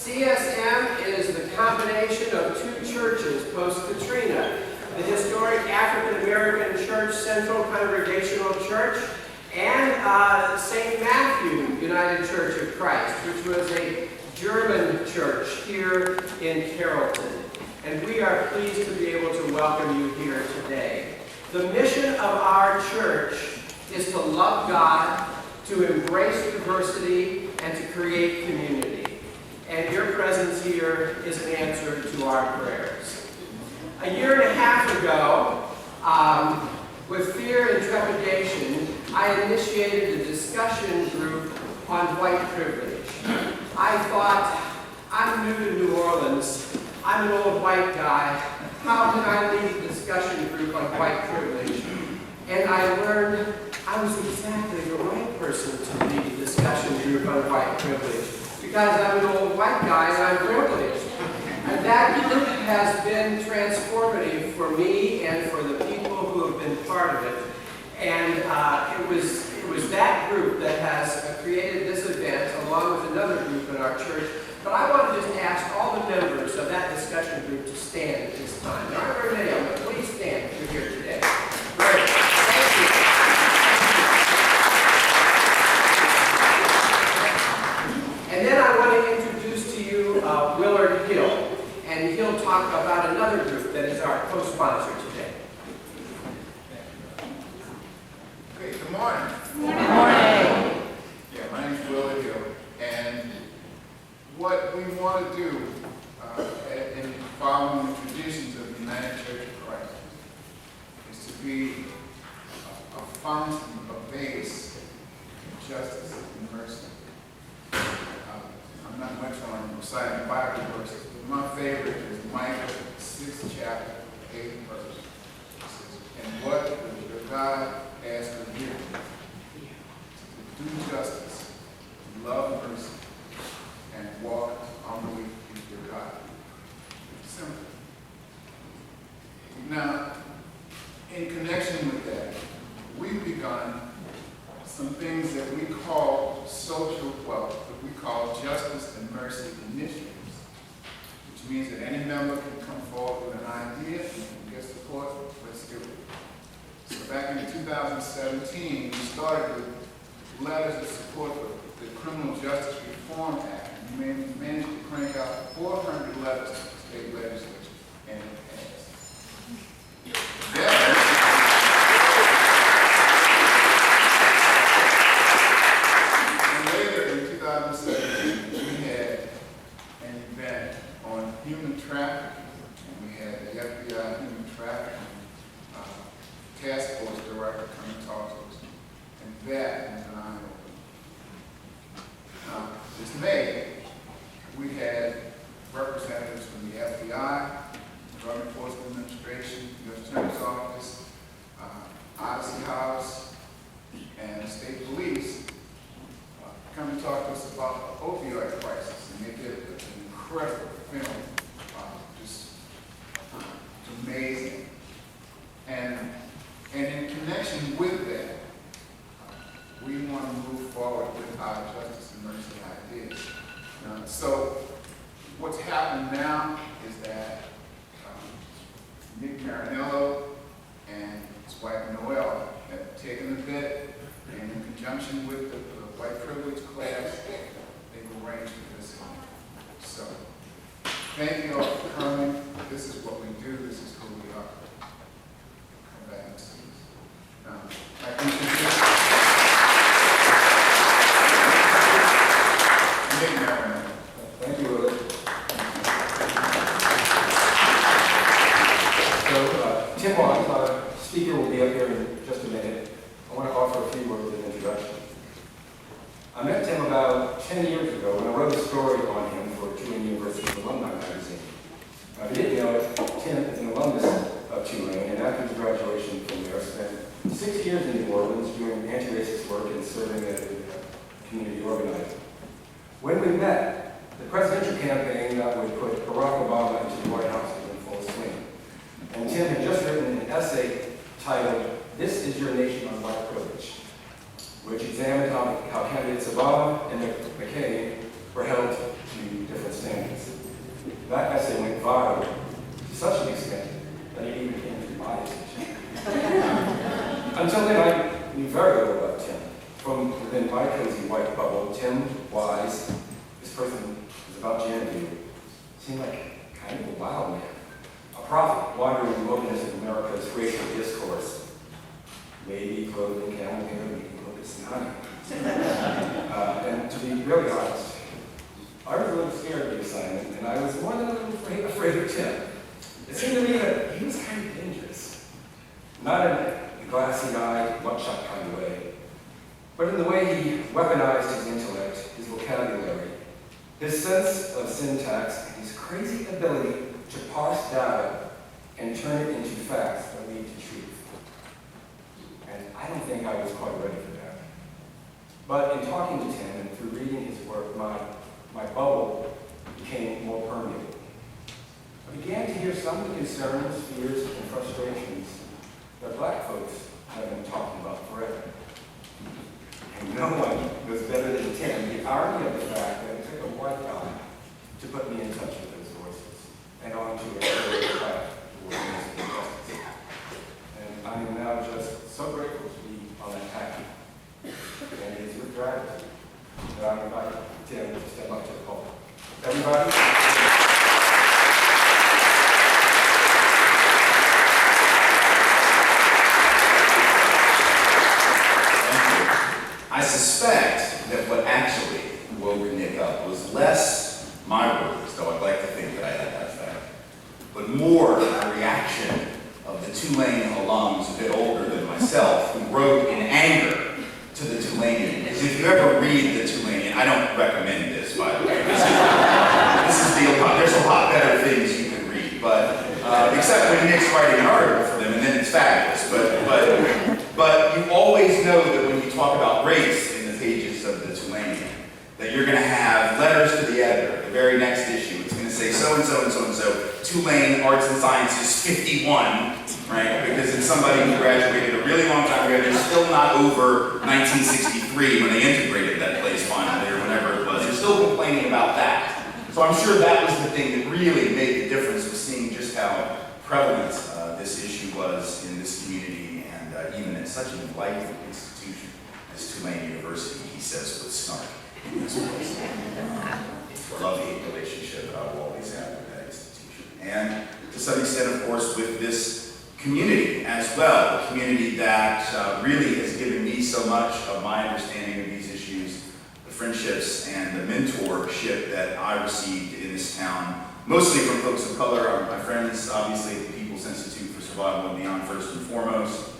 CSM is the combination of two churches post-Katrina. The historic African American Church, Central Congregational Church, and St. Matthew United Church of Christ, which was a German church here in Carrollton. And we are pleased to be able to welcome you here today. The mission of our church is to love God, to embrace diversity, and to create community. And your presence here is an answer to our prayers. A year and a half ago, with fear and trepidation, I initiated a discussion group on white privilege. I thought, I'm new to New Orleans, I'm an old white guy, how can I lead a discussion group on white privilege? And I learned I was exactly the right person to lead a discussion group on white privilege, because I'm an old white guy and I'm privileged. And that group has been transformative for me and for the people who have been part of it. And it was that group that has created this event, along with another group in our church. But I want to just ask all the members of that discussion group to stand at this time. There aren't very many of them, but please stand if you're here today. Great. Thank you. And then I want to introduce to you Willard Hill. And he'll talk about another group that is our co-sponsor today. Great, good morning. Good morning. Yeah, my name is Willard Hill, and what we want to do in following the traditions of the United Church of Christ is to be a fountain, a base of justice and mercy. I'm not much on reciting Bible verses, but my favorite is Micah 6th chapter, 8th verse. It says, and what does God ask of you? To do justice, to love mercy, and walk humbly with your God. Simple. Now, in connection with that, we've begun some things that we call social wealth, that we call justice and mercy initiatives, which means that any member can come forward with an idea and get support. Let's do it. So back in 2017, we started with letters of support for the Criminal Justice Reform Act, and we managed to crank out 400 letters to the state legislature, and it passed. And later in 2017, we had an event on human trafficking, and we had the FBI human trafficking task force director come and talk to us, and that was an eye-opener. This May, we had representatives from the FBI, Drug Enforcement Administration, U.S. Attorney's Office, Odyssey House, and State Police come and talk to us about the opioid crisis, and they did an incredible film, just amazing. And in connection with that, we want to move forward with our justice and mercy ideas. So what's happened now is that Nick Marinello and his wife Noelle have taken a bit, and in conjunction with the white privilege class, they've arranged for this. So thank you all for coming. This is what we do. This is who we are. Come back and see us. I Thank you, Willard. So, Tim Wong, our speaker, will be up here in just a minute. I want to offer a few words of introduction. I met Tim about 10 years ago when I wrote a story on him for Tulane University Alumni Magazine. If you didn't know it, Tim is an alumnus of Tulane, and after his graduation from there, spent 6 years in New Orleans doing anti-racist work and serving as a community organizer. When we met, the presidential campaign that would put Barack Obama into the White House was in full swing. And Tim had just written an essay titled, "This is Your Nation on White Privilege," which examined how candidates Obama and McCain were held to different standards. person was about gender, seemed like kind of a wild man. A prophet wandering the wilderness of America's racial discourse. Maybe clothing, camel hair, maybe locust honey. And to be really honest, I was a little scared of the assignment, and I was more than a little afraid of Tim. It seemed to me that he was kind of dangerous. Not in a glassy-eyed, mugshot kind of way, but in the way he weaponized his intellect, his vocabulary, his sense of syntax, and his crazy ability to parse data and turn it into facts that lead to truth. And I don't think I was quite ready for that. But in talking to Tim and through reading his work, my bubble became more permeable. I began to hear some of the concerns, fears, and frustrations that Black folks have been talking about forever. And no one was better than Tim, the irony of the fact that it took a white guy to put me in touch with those voices and onto a career path toward justice. And I am now just so grateful to be on that path. And it is with gratitude that I invite Tim to step up to the pulpit. Everybody. I suspect that what actually woke Nick up was less my words, though I'd like to think that I had that effect, but more a reaction of the Tulane alums a bit older than myself who wrote in anger to the Tulanean. Because if you ever read the Tulanean, I don't recommend this, by the way. There's a lot better things you can read, but except when Nick's writing an article for them, and then it's fabulous. But you always know that when you talk about race in the pages of the Tulane, that you're going to have letters to the editor, the very next issue. It's going to say so-and-so and so-and-so, Tulane Arts and Sciences 51, right? Because it's somebody who graduated a really long time ago. They're still not over 1963 when they integrated that place finally, or whenever it was. They're still complaining about that. So I'm sure that was the thing that really made the difference, was seeing just how prevalent this issue was in this community, and even in such an enlightened institution as Tulane University, he says with snark in this place. A love-hate relationship that I will always have with that institution. And to some extent, of course, with this community as well, a community that really has given me so much of my understanding of these issues, the friendships and the mentorship that I received in this town, mostly from folks of color. My friends, obviously, at the People's Institute for Survival and Beyond, first and foremost,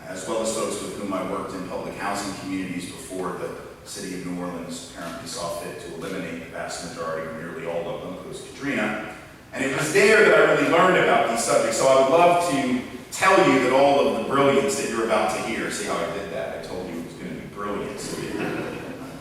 as well as folks with whom I worked in public housing communities before the city of New Orleans apparently saw fit to eliminate the vast majority, or nearly all of them, post-Katrina. And it was there that I really learned about these subjects. So I would love to tell you that all of the brilliance that you're about to hear, see how I did that? I told you it was going to be brilliant, so you're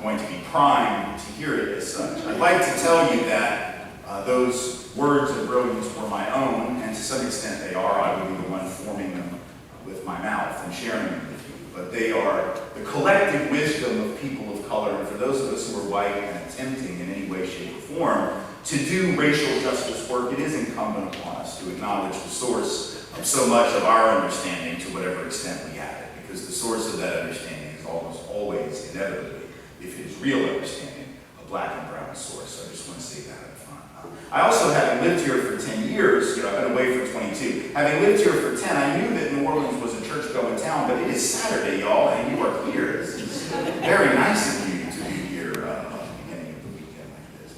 going to be primed to hear it as such. I'd like to tell you that those words of brilliance were my own, and to some extent they are. I would be the one forming them with my mouth and sharing them with you. But they are the collective wisdom of people of color, and for those of us who are white and attempting in any way, shape, or form to do racial justice work, it is incumbent upon us to acknowledge the source of so much of our understanding, to whatever extent we have it, because the source of that understanding is almost always, inevitably, if it is real understanding, a black and brown source. So I just want to say that up front. I also, having lived here for 10 years, I've been away for 22, having lived here for 10, I knew that New Orleans was a church-going town, but it is Saturday, y'all, and you are here. This is very nice of you to be here at the beginning of the weekend like this,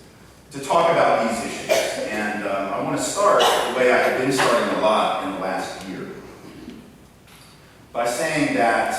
to talk about these issues. And I want to start the way I have been starting a lot in the last year, by saying that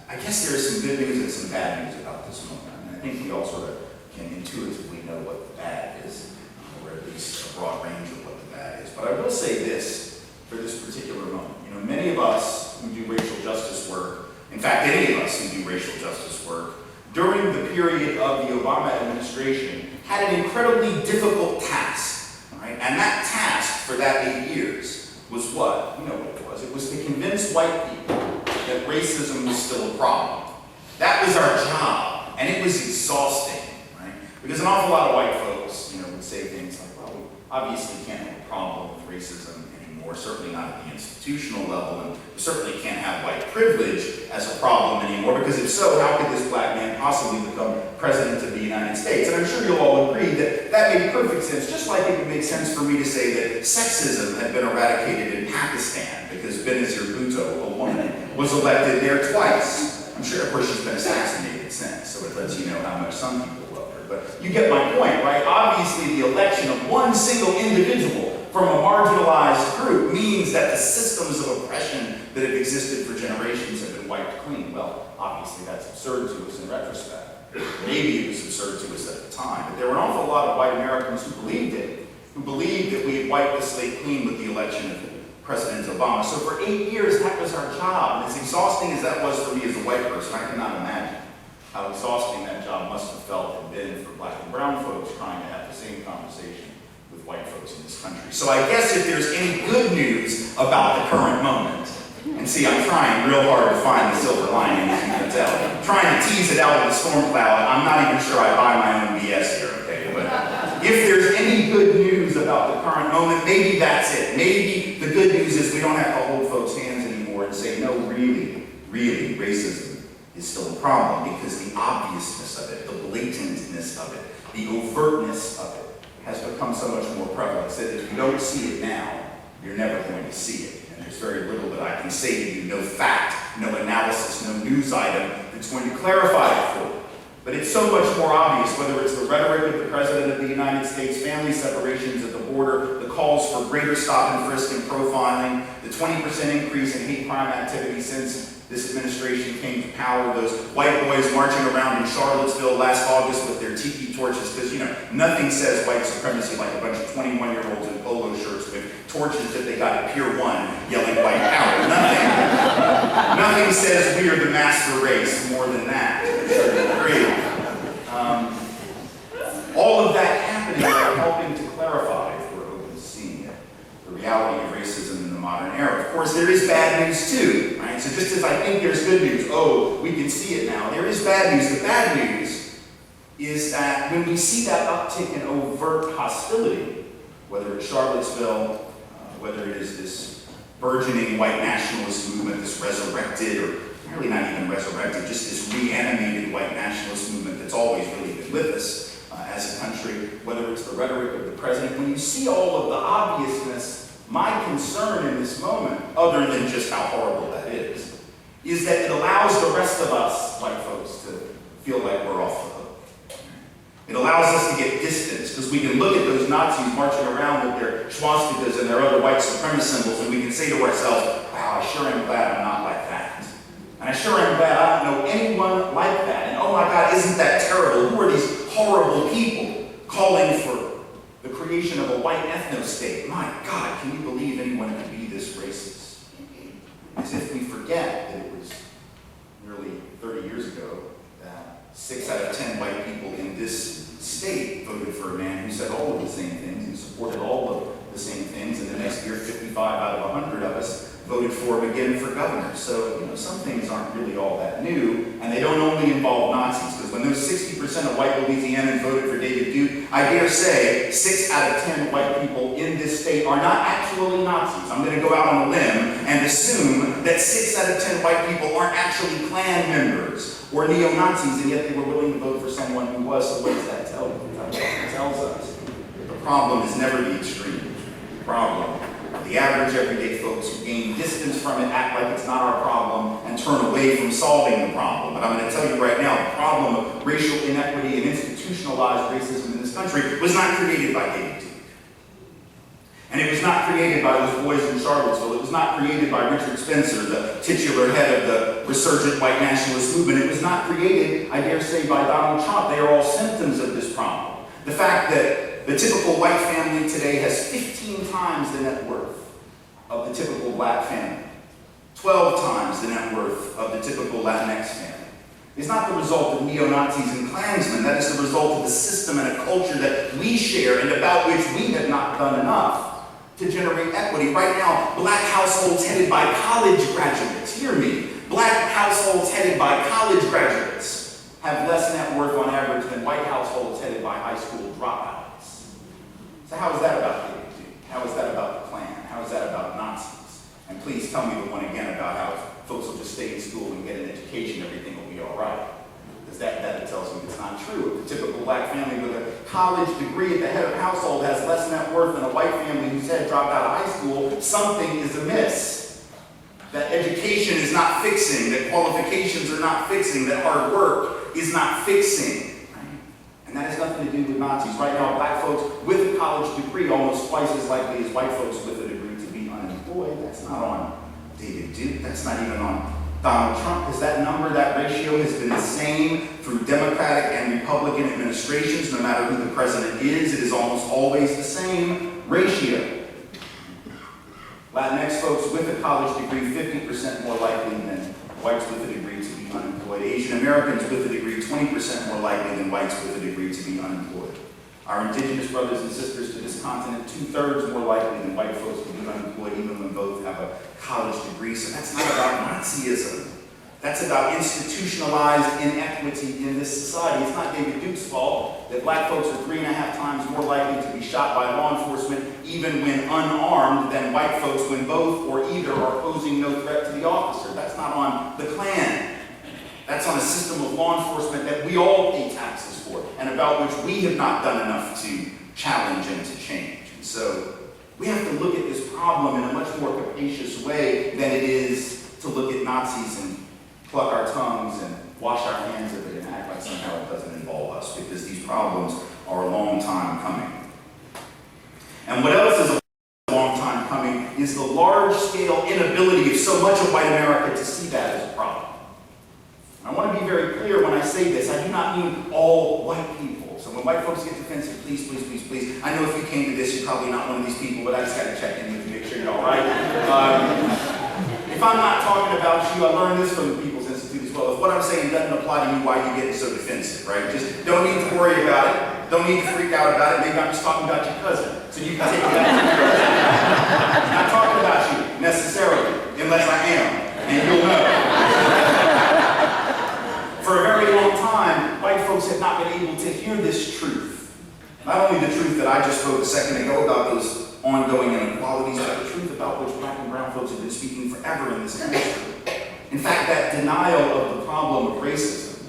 I guess there is some good news and some bad news about this moment. And I think we all sort of can intuitively know what the bad is, or at least a broad range of what the bad is. But I will say this for this particular moment. Many of us who do racial justice work, in fact, any of us who do racial justice work, during the period of the Obama administration, had an incredibly difficult task, right? And that task for that 8 years was what? You know what it was. It was to convince white people that racism was still a problem. That was our job, and it was exhausting, right? Because an awful lot of white folks, would say things like, well, we obviously can't have a problem with racism anymore, certainly not at the institutional level, and we certainly can't have white privilege as a problem anymore, because if so, how could this black man possibly become president of the United States? And I'm sure you'll all agree that that made perfect sense, just like it would make sense for me to say that sexism had been eradicated in Pakistan because Benazir Bhutto, a woman, was elected there twice. I'm sure, of course, she's been assassinated since, so it lets you know how much some people love her. But you get my point, right? Obviously, the election of one single individual from a marginalized group means that the systems of oppression that have existed for generations have been wiped clean. Well, obviously, that's absurd to us in retrospect. Maybe it was absurd to us at the time, but there were an awful lot of white Americans who believed it, who believed that we had wiped the slate clean with the election of President Obama. So for 8 years, that was our job. And as exhausting as that was for me as a white person, I cannot imagine how exhausting that job must have felt and been for black and brown folks trying to have the same conversation with white folks in this country. So I guess if there's any good news about the current moment, and see, I'm trying real hard to find the silver lining, as you can tell. I'm trying to tease it out of the storm cloud. I'm not even sure I buy my own BS here, okay? But if there's any good news about the current moment, maybe that's it. Maybe the good news is we don't have to hold folks' hands anymore and say, no, really, racism is still a problem, because the obviousness of it, the blatantness of it, the overtness of it has become so much more prevalent that if you don't see it now, you're never going to see it. There's very little that I can say to you, no fact, no analysis, no news item that's going to clarify it for you. But it's so much more obvious, whether it's the rhetoric of the President of the United States, family separations at the border, the calls for greater stop and frisk and profiling, the 20% increase in hate crime activity since this administration came to power, those white boys marching around in Charlottesville last August with their tiki torches, because, nothing says white supremacy like a bunch of 21-year-olds in polo shirts with torches that they got at Pier 1 yelling white power. Nothing says we are the master race more than that. I'm sure you agree. All of that happening are helping to clarify, if we're open to seeing it, the reality of racism in the modern era. Of course, there is bad news too, right? So just as I think there's good news, we can see it now, there is bad news. The bad news is that when we see that uptick in overt hostility, whether it's Charlottesville, whether it is this burgeoning white nationalist movement, this resurrected, or really not even resurrected, just this reanimated white nationalist movement that's always really been with us as a country, whether it's the rhetoric of the president, when you see all of the obviousness, my concern in this moment, other than just how horrible that is that it allows the rest of us, white folks, to feel like we're off the hook. It allows us to get distance, because we can look at those Nazis marching around with their swastikas and their other white supremacist symbols, and we can say to ourselves, wow, I sure am glad I'm not like that. And I sure am glad I don't know anyone like that. And oh my God, isn't that terrible? Who are these horrible people calling for the creation of a white ethno-state? My God, can you believe anyone could be this racist? As if we forget that it was nearly 30 years ago that 6 out of 10 white people in this state voted for a man who said all of the same things, who supported all of the same things, and the next year 55 out of 100 of us voted for him again for governor. So, some things aren't really all that new, and they don't only involve Nazis, because when those 60% of white Louisianans voted for David Duke, I dare say 6 out of 10 white people in this state are not actually Nazis. I'm going to go out on a limb and assume that 6 out of 10 white people aren't actually Klan members or neo-Nazis, and yet they were willing to vote for someone who was. So what does that tell you? It tells us that the problem is never the extreme. The problem, the average everyday folks who gain distance from it, act like it's not our problem, and turn away from solving the problem. But I'm going to tell you right now, the problem of racial inequity and institutionalized racism in this country was not created by David Duke. And it was not created by those boys in Charlottesville. It was not created by Richard Spencer, the titular head of the resurgent white nationalist movement. It was not created, I dare say, by Donald Trump. They are all symptoms of this problem. The fact that the typical white family today has 15 times the net worth of the typical black family, 12 times the net worth of the typical Latinx family, is not the result of neo-Nazis and Klansmen. That is the result of the system and a culture that we share and about which we have not done enough to generate equity. Right now, black households headed by college graduates, hear me, black households headed by college graduates have less net worth on average than white households headed by high school dropouts. So how is that about David Duke? How is that about the Klan? How is that about Nazis? And please tell me the one again about how folks will just stay in school and get an education, everything will be all right. Because that tells me it's not true. The typical black family with a college degree at the head of household has less net worth than a white family whose head dropped out of high school, something is amiss. That education is not fixing, that qualifications are not fixing, that hard work is not fixing. And that has nothing to do with Nazis. Right now, black folks with a college degree almost twice as likely as white folks with a degree to be unemployed. That's not on David Duke. That's not even on Donald Trump. Because that number, that ratio has been the same through Democratic and Republican administrations. No matter who the president is, it is almost always the same ratio. Latinx folks with a college degree, 50% more likely than whites with a degree to be unemployed. Asian Americans with a degree, 20% more likely than whites with a degree to be unemployed. Our indigenous brothers and sisters to this continent, 2/3 more likely than white folks to be unemployed, even when both have a college degree. So that's not about Nazism. That's about institutionalized inequity in this society. It's not David Duke's fault that black folks are 3.5 times more likely to be shot by law enforcement, even when unarmed, than white folks when both or either are posing no threat to the officer. That's not on the Klan. That's on a system of law enforcement that we all pay taxes for, and about which we have not done enough to challenge and to change. And so we have to look at this problem in a much more capacious way than it is to look at Nazis and pluck our tongues and wash our hands of it and act like somehow it doesn't involve us, because these problems are a long time coming. And what else is a long time coming is the large-scale inability of so much of white America to see that as a problem. I want to be very clear when I say this. I do not mean all white people. So when white folks get defensive, please, please, please, please. I know if you came to this, you're probably not one of these people, but I just got to check in with you, make sure you're all right. If I'm not talking about you, I learned this from the People's Institute as well. If what I'm saying doesn't apply to you, why are you getting so defensive, right? Just don't need to worry about it. Don't need to freak out about it. Maybe I'm just talking about your cousin, so you can take it out. I'm not talking about you necessarily, unless I am, and you'll know. For a very long time, white folks have not been able to hear this truth. Not only the truth that I just spoke a second ago about those ongoing inequalities, but the truth about which black and brown folks have been speaking forever in this country. In fact, that denial of the problem of racism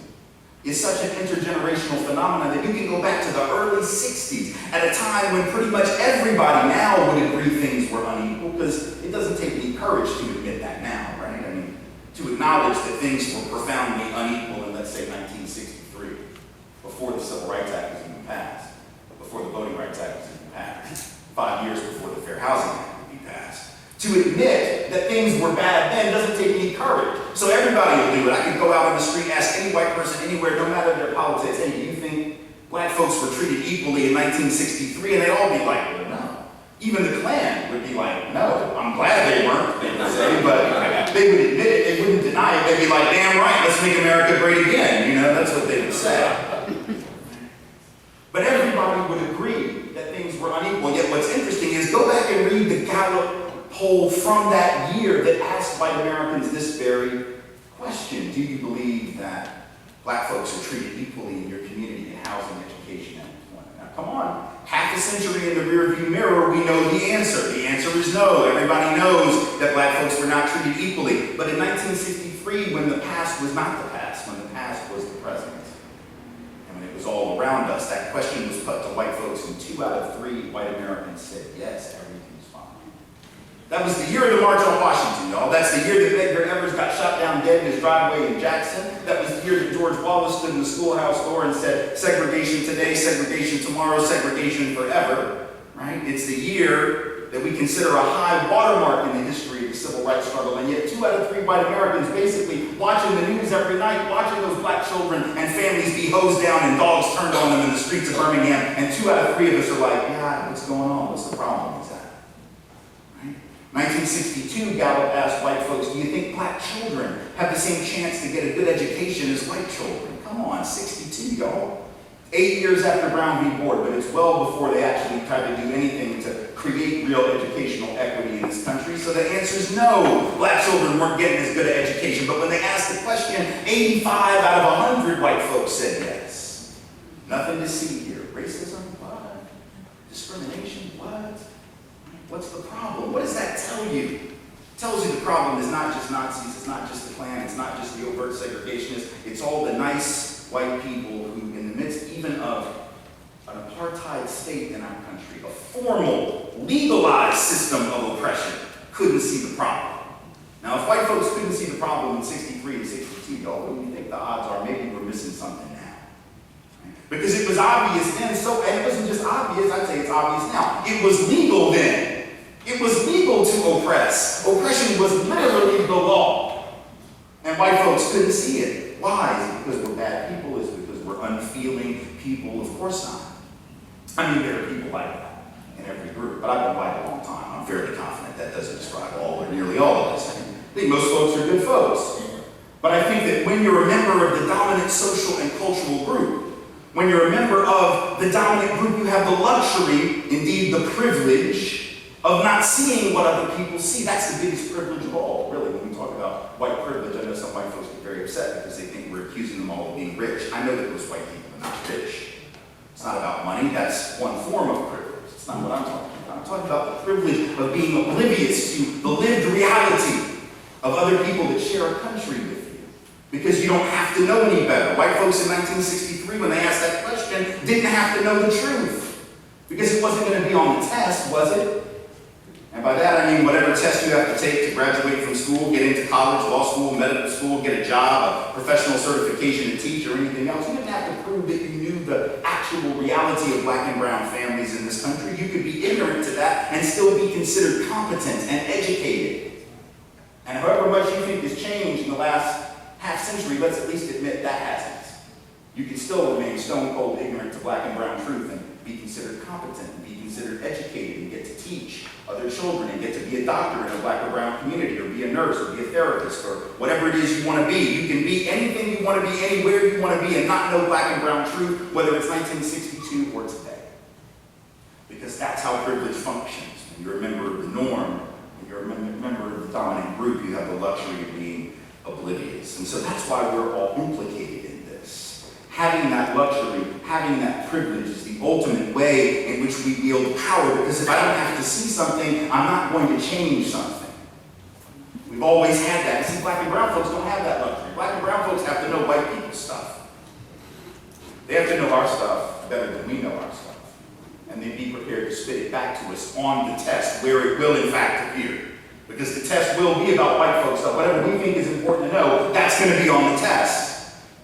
is such an intergenerational phenomenon that you can go back to the early 60s, at a time when pretty much everybody now would agree things were unequal, because it doesn't take any courage to admit that now, right? I mean, to acknowledge that things were profoundly unequal in, let's say, 1963, before the Civil Rights Act was even passed, before the Voting Rights Act was even passed, 5 years before the Fair Housing Act would be passed. To admit that things were bad then doesn't take any courage. So everybody will do it. I could go out on the street, ask any white person anywhere, no matter their politics, hey, do you think black folks were treated equally in 1963? And they'd all be like, well, no. Even the Klan would be like, no, I'm glad they weren't, they would say, but they would admit it, they wouldn't deny it. They'd be like, damn right, let's make America great again. You know, that's what they would say. But everybody would agree that things were unequal. Yet what's interesting is go back and read the Gallup poll from that year that asked white Americans this very question. Do you believe that black folks are treated equally in your community in housing, education, and employment? Now, come on. Half a century in the rearview mirror, we know the answer. The answer is no. Everybody knows that black folks were not treated equally. But in 1963, when the past was not the past, when the past was the present, and when it was all around us, that question was put to white folks, and 2 out of 3 white Americans said, yes, everything's fine. That was the year of the March on Washington, y'all. That's the year that Medgar Evers got shot down dead in his driveway in Jackson. That was the year that George Wallace stood in the schoolhouse door and said, segregation today, segregation tomorrow, segregation forever, right? It's the year that we consider a high watermark in the history of the civil rights struggle, and yet 2 out of 3 white Americans basically watching the news every night, watching those black children and families be hosed down and dogs turned on them in the streets of Birmingham, and 2 out of 3 of us are like, yeah, what's going on? What's the problem? 1962, Gallup asked white folks, do you think black children have the same chance to get a good education as white children? Come on, 62, y'all. 8 years after Brown v. Board, but it's well before they actually tried to do anything to create real educational equity in this country. So the answer is no. Black children weren't getting as good an education, but when they asked the question, 85 out of 100 white folks said yes. Nothing to see here. Racism? What? Discrimination? What? What's the problem? What does that tell you? It tells you the problem is not just Nazis, it's not just the Klan, it's not just the overt segregationists, it's all the nice white people who, in the midst even of an apartheid state in our country, a formal, legalized system of oppression, couldn't see the problem. Now, if white folks couldn't see the problem in 63 and 62, y'all, what do you think the odds are? Maybe we're missing something now. Right? Because it was obvious then, and it wasn't just obvious, I'd say it's obvious now. It was legal then. It was legal to oppress. Oppression was literally the law. And white folks couldn't see it. Why? Is it because we're bad people? Is it because we're unfeeling people? Of course not. I mean, there are people like that in every group, but I've been white a long time. I'm fairly confident that doesn't describe all or nearly all of us. I think most folks are good folks. But I think that when you're a member of the dominant social and cultural group, when you're a member of the dominant group, you have the luxury, indeed the privilege, of not seeing what other people see. That's the biggest privilege of all, really, when we talk about white privilege. I know some white folks get very upset because they think we're accusing them all of being rich. I know that those white people are not rich. It's not about money. That's one form of privilege. It's not what I'm talking about. I'm talking about the privilege of being oblivious to the lived reality of other people that share a country with you. Because you don't have to know any better. White folks in 1963, when they asked that question, didn't have to know the truth. Because it wasn't going to be on the test, was it? And by that I mean whatever test you have to take to graduate from school, get into college, law school, medical school, get a job, a professional certification to teach, or anything else. You didn't have to prove that you knew the actual reality of black and brown families in this country. You could be ignorant to that and still be considered competent and educated. And however much you think has changed in the last half century, let's at least admit that hasn't. You can still remain stone cold ignorant to black and brown truth and be considered competent and be considered educated and get to teach other children and get to be a doctor in a black or brown community, or be a nurse, or be a therapist, or whatever it is you want to be. You can be anything you want to be, anywhere you want to be, and not know black and brown truth, whether it's 1962 or today. Because that's how privilege functions. When you're a member of the norm, when you're a member of the dominant group, you have the luxury of being oblivious. And so that's why we're all implicated in this. Having that luxury, having that privilege is the ultimate way in which we wield power, because if I don't have to see something, I'm not going to change something. We've always had that. See, black and brown folks don't have that luxury. Black and brown folks have to know white people's stuff. They have to know our stuff better than we know our stuff. And they'd be prepared to spit it back to us on the test, where it will in fact appear. Because the test will be about white folks stuff. Whatever we think is important to know, that's going to be on the test.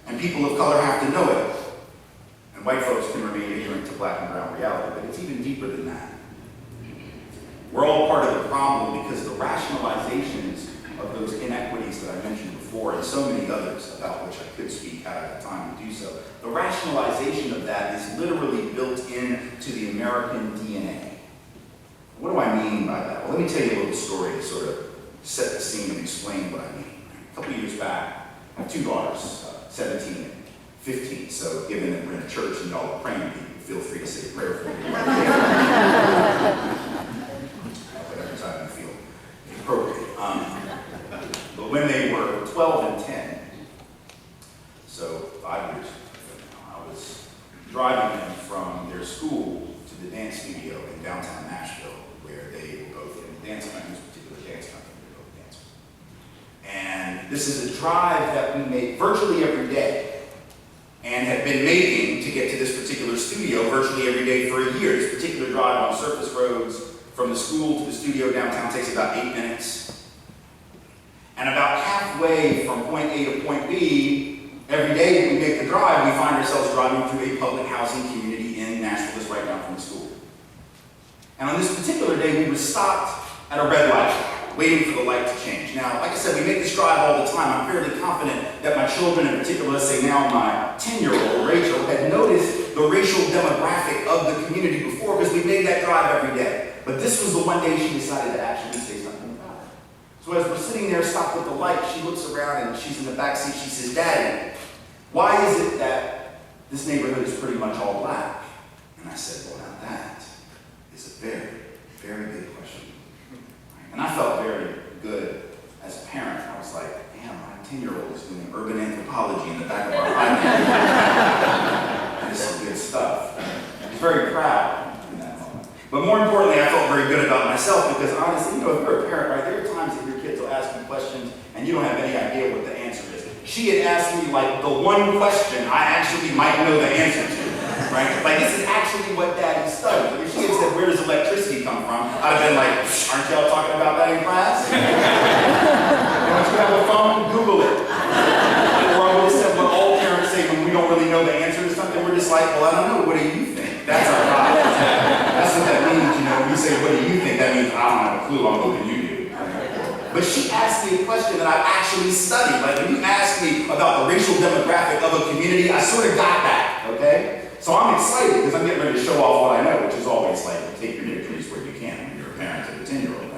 And people of color have to know it. And white folks can remain ignorant to black and brown reality, but it's even deeper than that. We're all part of the problem because the rationalizations of those inequities that I mentioned before, and so many others about which I could speak had I had time to do so, the rationalization of that is literally built into the American DNA. What do I mean by that? Well, let me tell you a little story to sort of set the scene and explain what I mean. A couple of years back, I have two daughters, 17 and 15, so given that we're in a church and y'all are praying people, feel free to say a prayer for me. Whatever time you feel appropriate. But when they were 12 and 10, so 5 years ago, I was driving them from their school to the dance studio in downtown Nashville, where they were both in the dance company, this particular dance company, they're both dancers. And this is a drive that we make virtually every day, and have been making to get to this particular studio virtually every day for a year. This particular drive on surface roads from the school to the studio downtown takes about 8 minutes. And about halfway from point A to point B, every day that we make the drive, we find ourselves driving through a public housing community in Nashville that's right down from the school. And on this particular day, we were stopped at a red light, waiting for the light to change. Now, like I said, we make this drive all the time. I'm fairly confident that my children, in particular, let's say now my 10-year-old, Rachel, had noticed the racial demographic of the community before, because we made that drive every day. But this was the one day she decided to actually say something about it. So as we're sitting there, stopped at the light, she looks around and she's in the back seat. She says, "Daddy, why is it that this neighborhood is pretty much all black?" And I said, "Well, now that is a very, very good question." And I felt very good as a parent. I was like, damn, my 10-year-old is doing urban anthropology in the back of our iPad. This is good stuff. I was very proud in that moment. But more importantly, I felt very good about myself, because honestly, if you're a parent, right, there are times that your kids will ask you questions and you don't have any idea what the answer is. She had asked me like the one question I actually might know the answer to. right? Like, this is actually what Daddy studied. If she had said, where does electricity come from? I'd have been like, aren't y'all talking about that in class? Don't you have a phone? Google it. Or I would have said what all parents say when we don't really know the answer to something. We're just like, well, I don't know. What do you think? That's our problem. That's what that means, you know. When you say, what do you think? That means, I don't have a clue. I'm hoping you do. But she asked me a question that I actually studied. Like, when you ask me about the racial demographic of a community, I sort of got that, okay? So I'm excited because I'm getting ready to show off what I know, which is always like, take your victories where you can when you're a parent of a 10-year-old.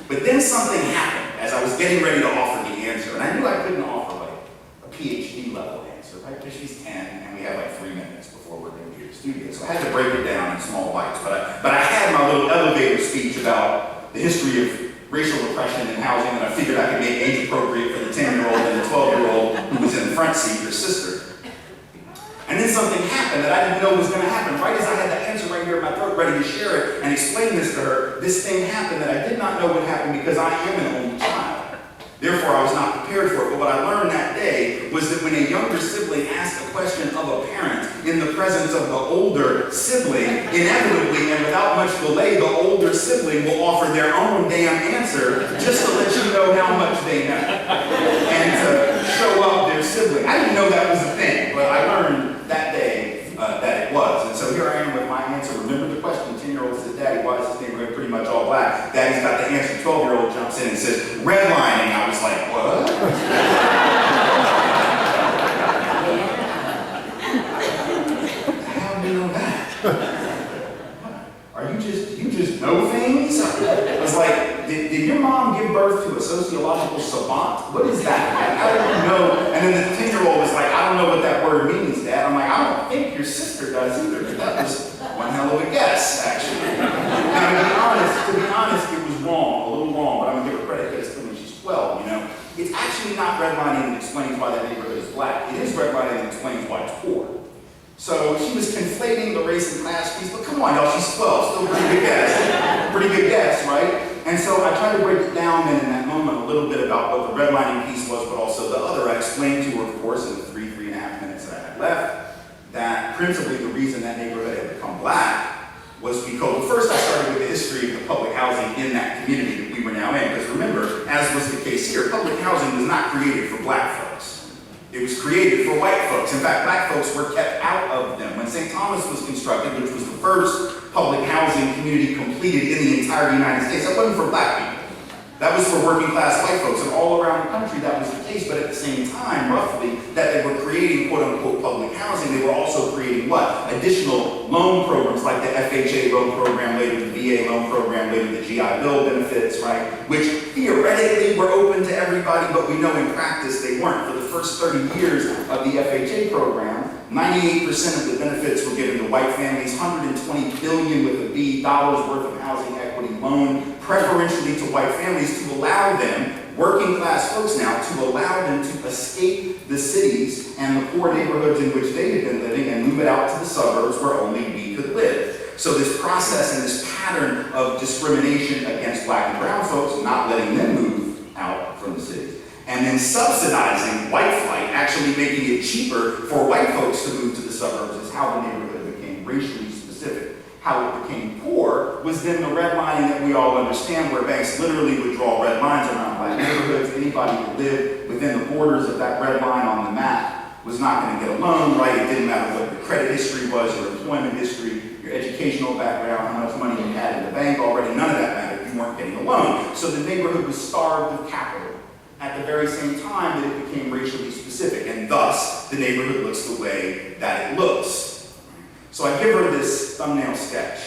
But then something happened as I was getting ready to offer the answer. And I knew I couldn't offer like a PhD level answer, right? Because she's 10 and we have like 3 minutes before we're going to be at the studio. So I had to break it down in small bites. But I had my little elevator speech about the history of racial repression in housing that I figured I could make age appropriate for the 10-year-old and the 12-year-old who was in the front seat, her sister. And then something happened that I didn't know was going to happen. Right as I had the answer right here in my throat, ready to share it and explain this to her, this thing happened that I did not know would happen because I am an only child. Therefore, I was not prepared for it. But what I learned that day was that when a younger sibling asks a question of a parent in the presence of the older sibling, inevitably and without much delay, the older sibling will offer their own damn answer just to let you know how much they know and to show up their sibling. I didn't know that was a thing, but I learned that day that it was. And so here I am with my answer. Remember the question, 10-year-old says, Daddy, why is this neighborhood pretty much all black? Daddy's got the answer. 12-year-old jumps in and says, redlining. I was like, what? How do you know that? You just know things? I was like, did your mom give birth to a sociological savant? What is that? Like, I don't know. And then the 10-year-old was like, I don't know what that word means, Dad. I'm like, I don't think your sister does either. But that was one hell of a guess, actually. Now, to be honest, it was wrong, a little wrong, but I'm gonna give her credit because when she's 12, you know. It's actually not redlining that explains why that neighborhood is black. It is redlining that explains why it's poor. So she was conflating the race and class piece, but come on, y'all, she's 12, still pretty good guess. Pretty good guess, right? And so I tried to break it down then in that moment a little bit about what the redlining piece was, but also the other. I explained to her, of course, in the 3.5 minutes that I had left, that principally the reason that neighborhood had become black was because, well, first I started with the history of the public housing in that community that we were now in, because remember, as was the case here, public housing was not created for black folks. It was created for white folks. In fact, black folks were kept out of them. When St. Thomas was constructed, which was the first public housing community completed in the entire United States, that wasn't for black people. That was for working class white folks, and all around the country that was the case, but at the same time, roughly, that they were creating quote-unquote public housing, they were also creating what? Additional loan programs like the FHA loan program, later the VA loan program, later the GI Bill benefits, right? Which theoretically were open to everybody, but we know in practice they weren't. For the first 30 years of the FHA program, 98% of the benefits were given to white families, $120 billion with a B dollars worth of housing equity loan, preferentially to white families to allow them, working class folks now, to allow them to escape the cities and the poor neighborhoods in which they had been living and move it out to the suburbs where only we could live. So this process and this pattern of discrimination against black and brown folks, not letting them move out from the cities, and then subsidizing white flight, actually making it cheaper for white folks to move to the suburbs, is how the neighborhood became racially specific. How it became poor was then the redlining that we all understand, where banks literally would draw red lines around black neighborhoods. Anybody who lived within the borders of that red line on the map was not going to get a loan, right? It didn't matter what your credit history was, your employment history, your educational background, how much money you had in the bank already, none of that mattered. You weren't getting a loan. So the neighborhood was starved of capital at the very same time that it became racially specific, and thus the neighborhood looks the way that it looks. So I give her this thumbnail sketch,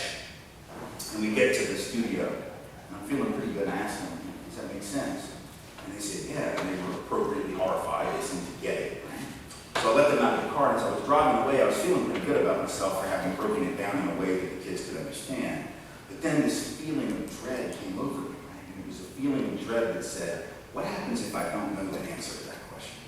and we get to the studio, and I'm feeling pretty good, and I asked them, does that make sense? And they said, yeah, and they were appropriately horrified. They seemed to get it, right? So I let them out of the car, and as I was driving away, I was feeling pretty good about myself for having broken it down in a way that the kids could understand. But then this feeling of dread came over me, right? And it was a feeling of dread that said, what happens if I don't know the answer to that question?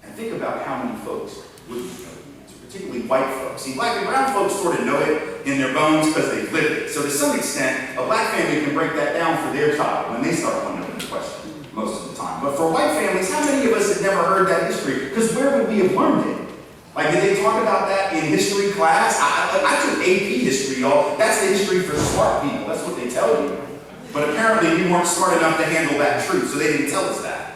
And think about how many folks wouldn't know the answer, particularly white folks. See, black and brown folks sort of know it in their bones because they've lived it. So to some extent, a black family can break that down for their child when they start wondering the question most of the time. But for white families, how many of us have never heard that history? Because where would we have learned it? Like, did they talk about that in history class? I took AP history, y'all. That's the history for smart people. That's what they tell you. But apparently we weren't smart enough to handle that truth, so they didn't tell us that.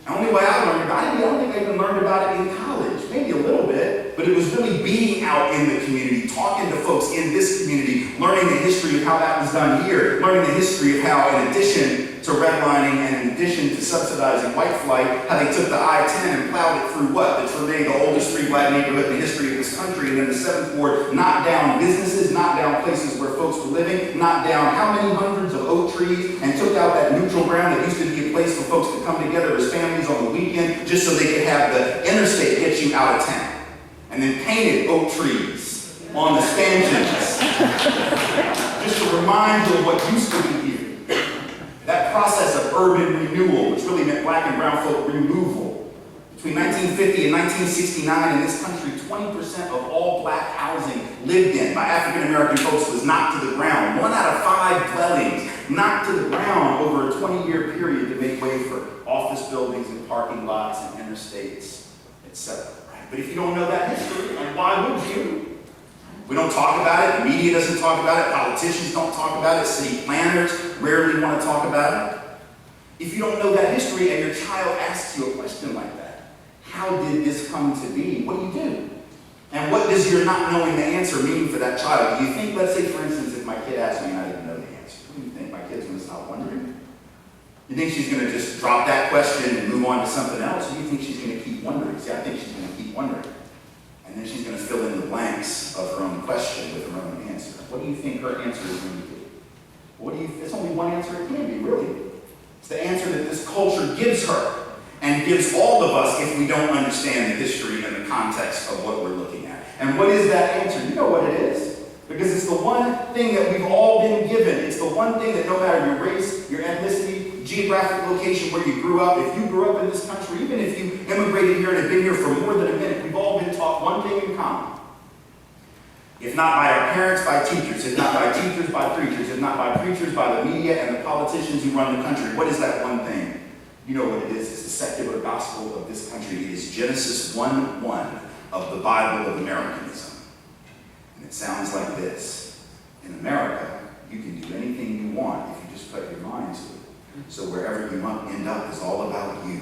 The only way I learned about it, I don't think I even learned about it in college. Maybe a little bit, but it was really being out in the community, talking to folks in this community, learning the history of how that was done here, learning the history of how, in addition to redlining and in addition to subsidizing white flight, how they took the I-10 and plowed it through what? The Tulane, the oldest free black neighborhood in the history of this country, and then the 7th Ward knocked down businesses, knocked down places where folks were living, knocked down how many hundreds of oak trees, and took out that neutral ground that used to be a place for folks to come together as families on the weekend, just so they could have the interstate get you out of town. And then painted oak trees on the stanchions, just to remind you of what used to be here. That process of urban renewal, which really meant black and brown folk removal. Between 1950 and 1969 in this country, 20% of all black housing lived in by African American folks was knocked to the ground. 1 out of 5 dwellings knocked to the ground over a 20-year period to make way for office buildings and parking lots and interstates, etc. Right? But if you don't know that history, and why would you? We don't talk about it, the media doesn't talk about it, politicians don't talk about it, city planners rarely want to talk about it. If you don't know that history and your child asks you a question like that, how did this come to be? What do you do? And what does your not knowing the answer mean for that child? Do you think, let's say for instance, if my kid asked me and I didn't know the answer, what do you think? My kid's going to stop wondering? You think she's going to just drop that question and move on to something else? Or do you think she's going to keep wondering? See, I think she's going to keep wondering. And then she's going to fill in the blanks of her own question with her own answer. What do you think her answer is going to be? What do you? It's only one answer it can be, really. It's the answer that this culture gives her and gives all of us if we don't understand the history and the context of what we're looking at. And what is that answer? You know what it is. Because it's the one thing that we've all been given. It's the one thing that no matter your race, your ethnicity, geographic location, where you grew up, if you grew up in this country, even if you immigrated here and have been here for more than a minute, we've all been taught one thing in common. If not by our parents, by teachers. If not by teachers, by preachers. If not by preachers, by the media and the politicians who run the country. What is that one thing? You know what it is. It's the secular gospel of this country. It is Genesis 1:1 of the Bible of Americanism. And it sounds like this. In America, you can do anything you want if you just put your mind to it. So wherever you end up is all about you.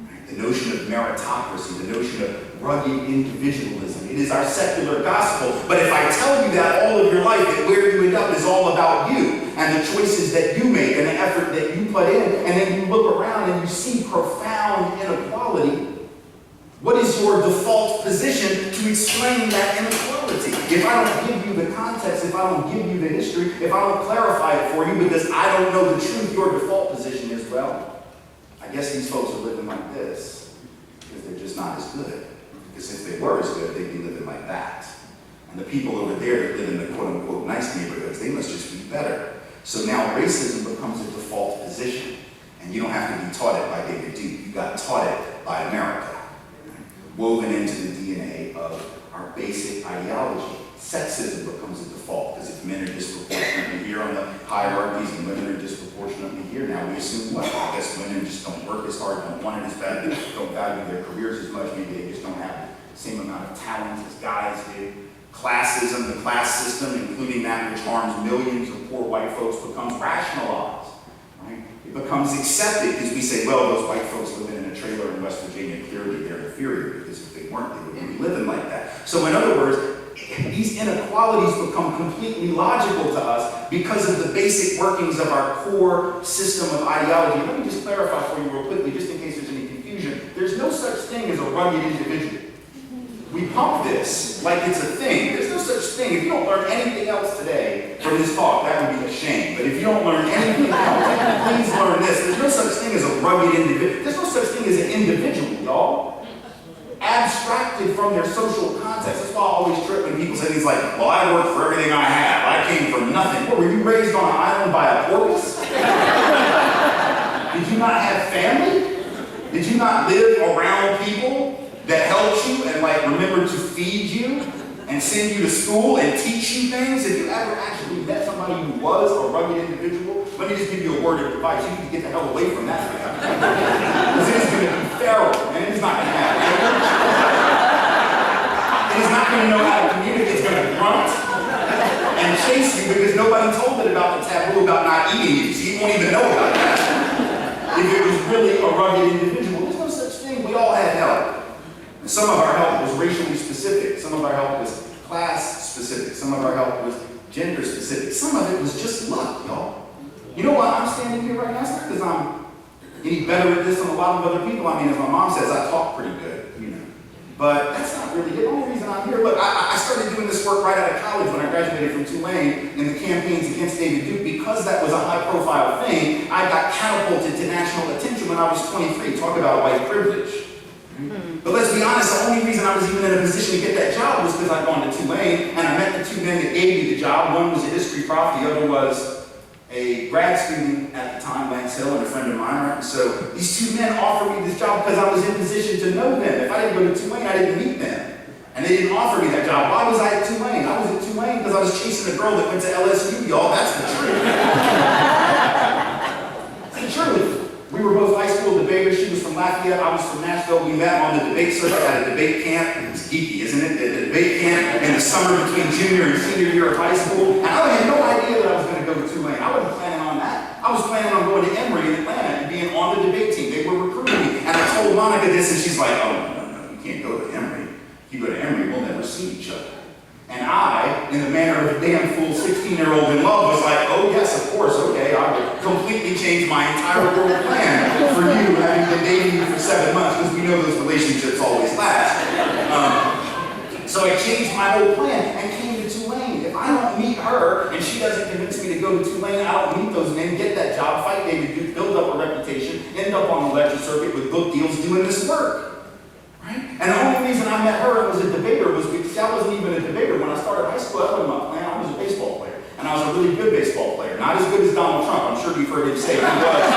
Right? The notion of meritocracy, the notion of rugged individualism. It is our secular gospel. But if I tell you that all of your life, that where you end up is all about you, and the choices that you make, and the effort that you put in, and then you look around and you see profound inequality, what is your default position to explain that inequality? If I don't give you the context, if I don't give you the history, if I don't clarify it for you because I don't know the truth, your default position is, well, I guess these folks are living like this because they're just not as good. Because if they were as good, they'd be living like that. And the people over there that live in the quote-unquote nice neighborhoods, they must just be better. So now racism becomes a default position. And you don't have to be taught it by David Duke. You got taught it by America. Woven into the DNA of our basic ideology. Sexism becomes a default, because if men are disproportionately here on the hierarchies and women are disproportionately here, now we assume, well, I guess women just don't work as hard, don't want it as bad, don't value their careers as much, maybe they just don't have the same amount of talent as guys do. Classism, the class system, including that which harms millions of poor white folks, becomes rationalized. Right? It becomes accepted because we say, well, those white folks living in a trailer in West Virginia, clearly they're inferior, because if they weren't, they wouldn't be living like that. So in other words, these inequalities become completely logical to us because of the basic workings of our core system of ideology. Let me just clarify for you real quickly, just in case there's any confusion. There's no such thing as a rugged individual. We pump this like it's a thing. There's no such thing. If you don't learn anything else today from this talk, that would be a shame. But if you don't learn anything else, please learn this. There's no such thing as a rugged individual. There's no such thing as an individual, y'all. Abstracted from their social context. That's why I always trip when people say things like, well, I work for everything I have. I came from nothing. What, were you raised on an island by a porpoise? Did you not have family? Did you not live around people that helped you and like remember to feed you and send you to school and teach you things? If you ever actually met somebody who was a rugged individual, let me just give you a word of advice. You need to get the hell away from that guy. Because it is going to be feral, and it's not going to happen. He's not going to know how to communicate. He's going to grunt and chase you because nobody told it about the taboo about not eating you. So you won't even know about that. If it was really a rugged individual, there's no such thing. We all had help. Some of our help was racially specific. Some of our help was class specific. Some of our help was gender specific. Some of it was just luck, y'all. You know why I'm standing here right now? It's not because I'm any better at this than a lot of other people. I mean, as my mom says, I talk pretty good, you know. But that's not really the only reason I'm here. Look, I started doing this work right out of college when I graduated from Tulane in the campaigns against David Duke. Because that was a high-profile thing, I got catapulted to national attention when I was 23. Talk about white privilege. But let's be honest, the only reason I was even in a position to get that job was because I'd gone to Tulane, and I met the two men that gave me the job. One was a history prof, the other was a grad student at the time, Lance Hill, and a friend of mine. Right? So these two men offered me this job because I was in position to know them. If I didn't go to Tulane, I didn't meet them. And they didn't offer me that job. Why was I at Tulane? I was at Tulane because I was chasing a girl that went to LSU, y'all. That's the truth. That's the truth. We were both high school debaters. She was from Lafayette. I was from Nashville. We met on the debate circuit at a debate camp. It's geeky, isn't it? The debate camp in the summer between junior and senior year of high school. And I had no idea that I was going to go to Tulane. I wasn't planning on that. I was planning on going to Emory in Atlanta and being on the debate team. They were recruiting me. And I told Monica this, and she's like, oh, no, you can't go to Emory. If you go to Emory, we'll never see each other. And I, in the manner of a damn fool 16-year-old in love, was like, oh yes, of course, okay, I would completely change my entire world plan for you, having been dating you for 7 months, because we know those relationships always last. So I changed my whole plan and came to Tulane. If I don't meet her, and she doesn't convince me to go to Tulane, I don't meet those men, get that job, fight David Duke, build up a reputation, end up on the lecture circuit with book deals doing this work. And the only reason I met her and was a debater was because I wasn't even a debater. When I started high school, I wasn't my plan. I was a baseball player. And I was a really good baseball player. Not as good as Donald Trump. I'm sure you've heard him say he was.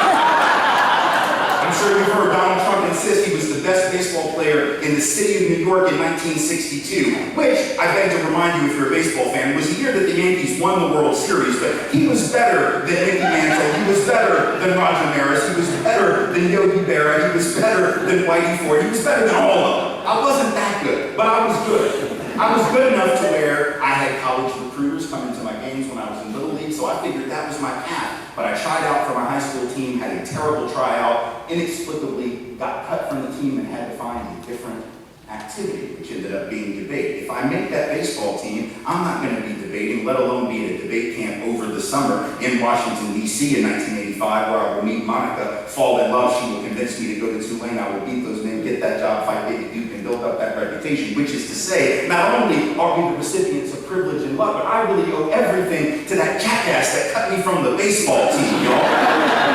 I'm sure you've heard Donald Trump insist he was the best baseball player in the city of New York in 1962, which, I beg to remind you if you're a baseball fan, was the year that the Yankees won the World Series, but he was better than Mickey Mantle, he was better than Roger Maris, he was better than Yogi Berra, he was better than Whitey Ford, he was better than all of them. I wasn't that good, but I was good. I was good enough to where I had college recruiters come into my games when I was in Little League, so I figured that was my path. But I tried out for my high school team, had a terrible tryout, inexplicably got cut from the team and had to find a different activity, which ended up being debate. If I make that baseball team, I'm not going to be debating, let alone be at a debate camp over the summer in Washington, D.C. in 1985, where I will meet Monica, fall in love, she will convince me to go to Tulane, I will beat those men, get that job, fight David Duke, and build up that reputation, which is to say, not only are we the recipients of privilege and luck, but I really owe everything to that jackass that cut me from the baseball team, y'all.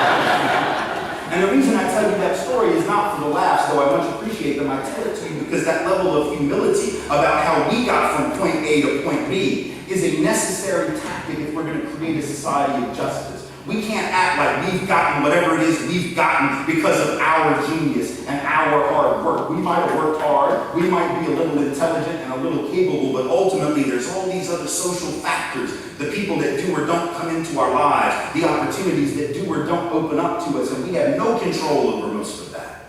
And the reason I tell you that story is not for the laughs, though I much appreciate them. I tell it to you because that level of humility about how we got from point A to point B is a necessary tactic if we're going to create a society of justice. We can't act like we've gotten whatever it is we've gotten because of our genius and our hard work. We might have worked hard, we might be a little intelligent and a little capable, but ultimately there's all these other social factors, the people that do or don't come into our lives, the opportunities that do or don't open up to us, and we have no control over most of that.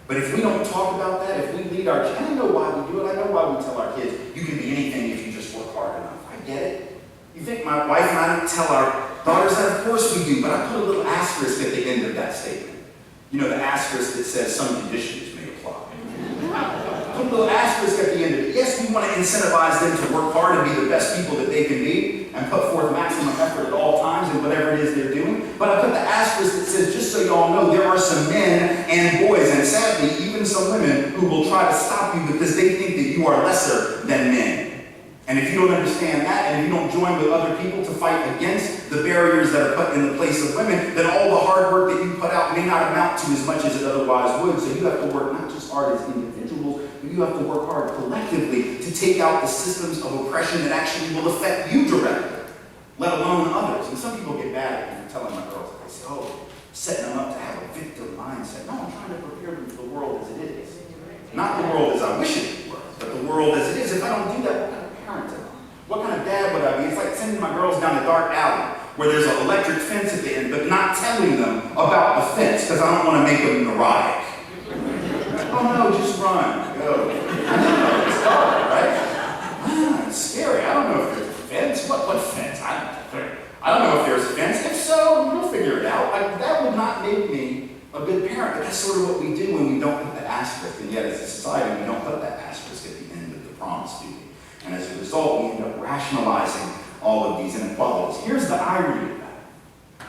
But if we don't talk about that, if we lead our kids, I know why we do it, I know why we tell our kids, you can be anything if you just work hard enough. I get it. You think my wife and I don't tell our daughters that? Of course we do, but I put a little asterisk at the end of that statement. You know, the asterisk that says some conditions may apply. Put a little asterisk at the end of it. Yes, we want to incentivize them to work hard and be the best people that they can be and put forth maximum effort at all times in whatever it is they're doing. But I put the asterisk that says, just so y'all know, there are some men and boys, and sadly, even some women, who will try to stop you because they think that you are lesser than men. And if you don't understand that, and if you don't join with other people to fight against the barriers that are put in the place of women, then all the hard work that you put out may not amount to as much as it otherwise would. So you have to work not just hard as individuals, but you have to work hard collectively to take out the systems of oppression that actually will affect you directly, let alone others. And some people get mad at me for telling my girls, they say, oh, setting them up to have a victim mindset. No, I'm trying to prepare them for the world as it is. Not the world as I wish it were, but the world as it is. If I don't do that, what kind of dad would I be? It's like sending my girls down a dark alley where there's an electric fence at the end, but not telling them about the fence because I don't want to make them neurotic. Oh no, just run, go. I know, it's dark, right? scary. I don't know if there's a fence. What fence? I don't know if there's a fence. If so, we'll figure it out. That would not make me a good parent, but that's sort of what we do when we don't put the asterisk. And yet, as a society, we don't put that asterisk at the end of the promise, do we? And as a result, we end up rationalizing all of these inequalities. Here's the irony of that.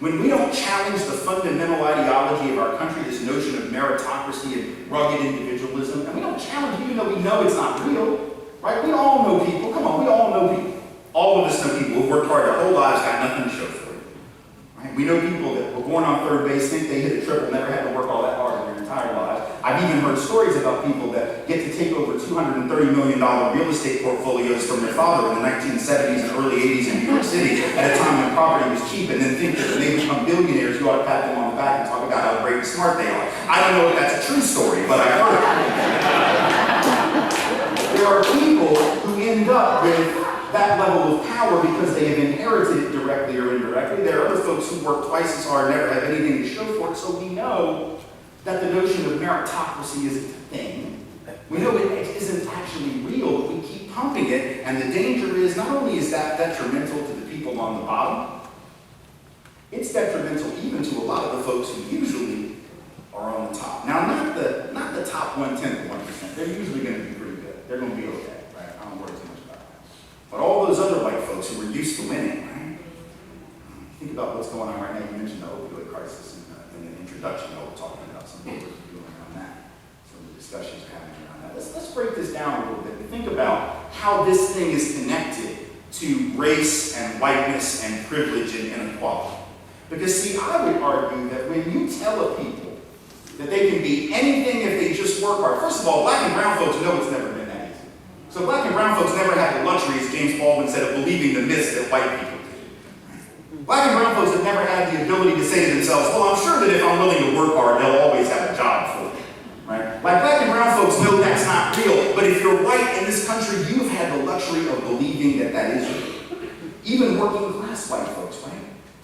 When we don't challenge the fundamental ideology of our country, this notion of meritocracy and rugged individualism, and we don't challenge it even though we know it's not real, right? We all know people. Come on, we all know people. All of us know people who've worked hard their whole lives, got nothing to show for it. Right? We know people that were born on third base, think they hit a triple, never had to work all that hard in their entire lives. I've even heard stories about people that get to take over $230 million real estate portfolios from their father in the 1970s and early 80s in New York City at a time when property was cheap, and then think that when they become billionaires, you ought to pat them on the back and talk about how great and smart they are. I don't know if that's a true story, but I've heard it. There are people who end up with that level of power because they have inherited it directly or indirectly. There are other folks who work twice as hard, never have anything to show for it, so we know that the notion of meritocracy isn't a thing. We know it isn't actually real, but we keep pumping it, and the danger is not only is that detrimental to the people on the bottom, it's detrimental even to a lot of the folks who usually are on the top. Now, not the top 1/10 of 1%. They're usually going to be pretty good. They're going to be okay, right? I don't worry too much about that. But all those other white folks who were used to winning, right? Think about what's going on right now. You mentioned the opioid crisis in the introduction. We're talking about some people doing around that. Some of the discussions we're having around that. Let's break this down a little bit and think about how this thing is connected to race and whiteness and privilege and inequality. Because see, I would argue that when you tell a people that they can be anything if they just work hard, first of all, black and brown folks know it's never been that easy. So black and brown folks never had the luxury, as James Baldwin said, of believing the myths that white people did. Black and brown folks have never had the ability to say to themselves, well, I'm sure that if I'm willing to work hard, they'll always have a job for me. Right? Like black and brown folks know that's not real, but if you're white in this country, you've had the luxury of believing that that is real. Even working class white folks, right,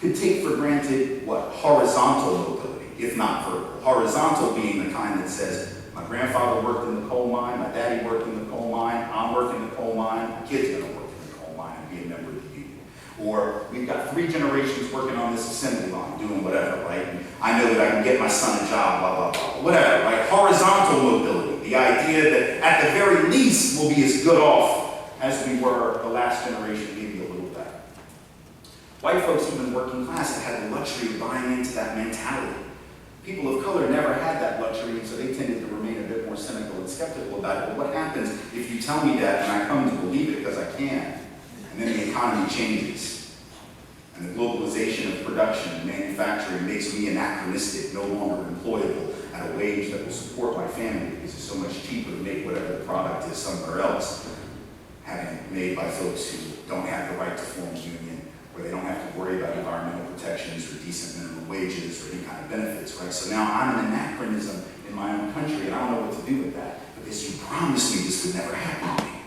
could take for granted what? Horizontal mobility, if not vertical. Horizontal being the kind that says, my grandfather worked in the coal mine, my daddy worked in the coal mine, I'm working in the coal mine, my kid's gonna work in the coal mine and be a member of the union. Or we've got 3 generations working on this assembly line, doing whatever, right? And I know that I can get my son a job, blah, blah, blah, whatever, right? Horizontal mobility, the idea that at the very least we'll be as good off as we were the last generation, maybe a little better. White folks, even working class, have had the luxury of buying into that mentality. People of color never had that luxury, and so they tended to remain a bit more cynical and skeptical about it. But what happens if you tell me that and I come to believe it because I can, and then the economy changes, and the globalization of production and manufacturing makes me anachronistic, no longer employable at a wage that will support my family because it's so much cheaper to make whatever the product is somewhere else, having made by folks who don't have the right to form a union, where they don't have to worry about environmental protections or decent minimum wages or any kind of benefits, right? So now I'm an anachronism in my own country, and I don't know what to do with that because you promised me this would never happen to me,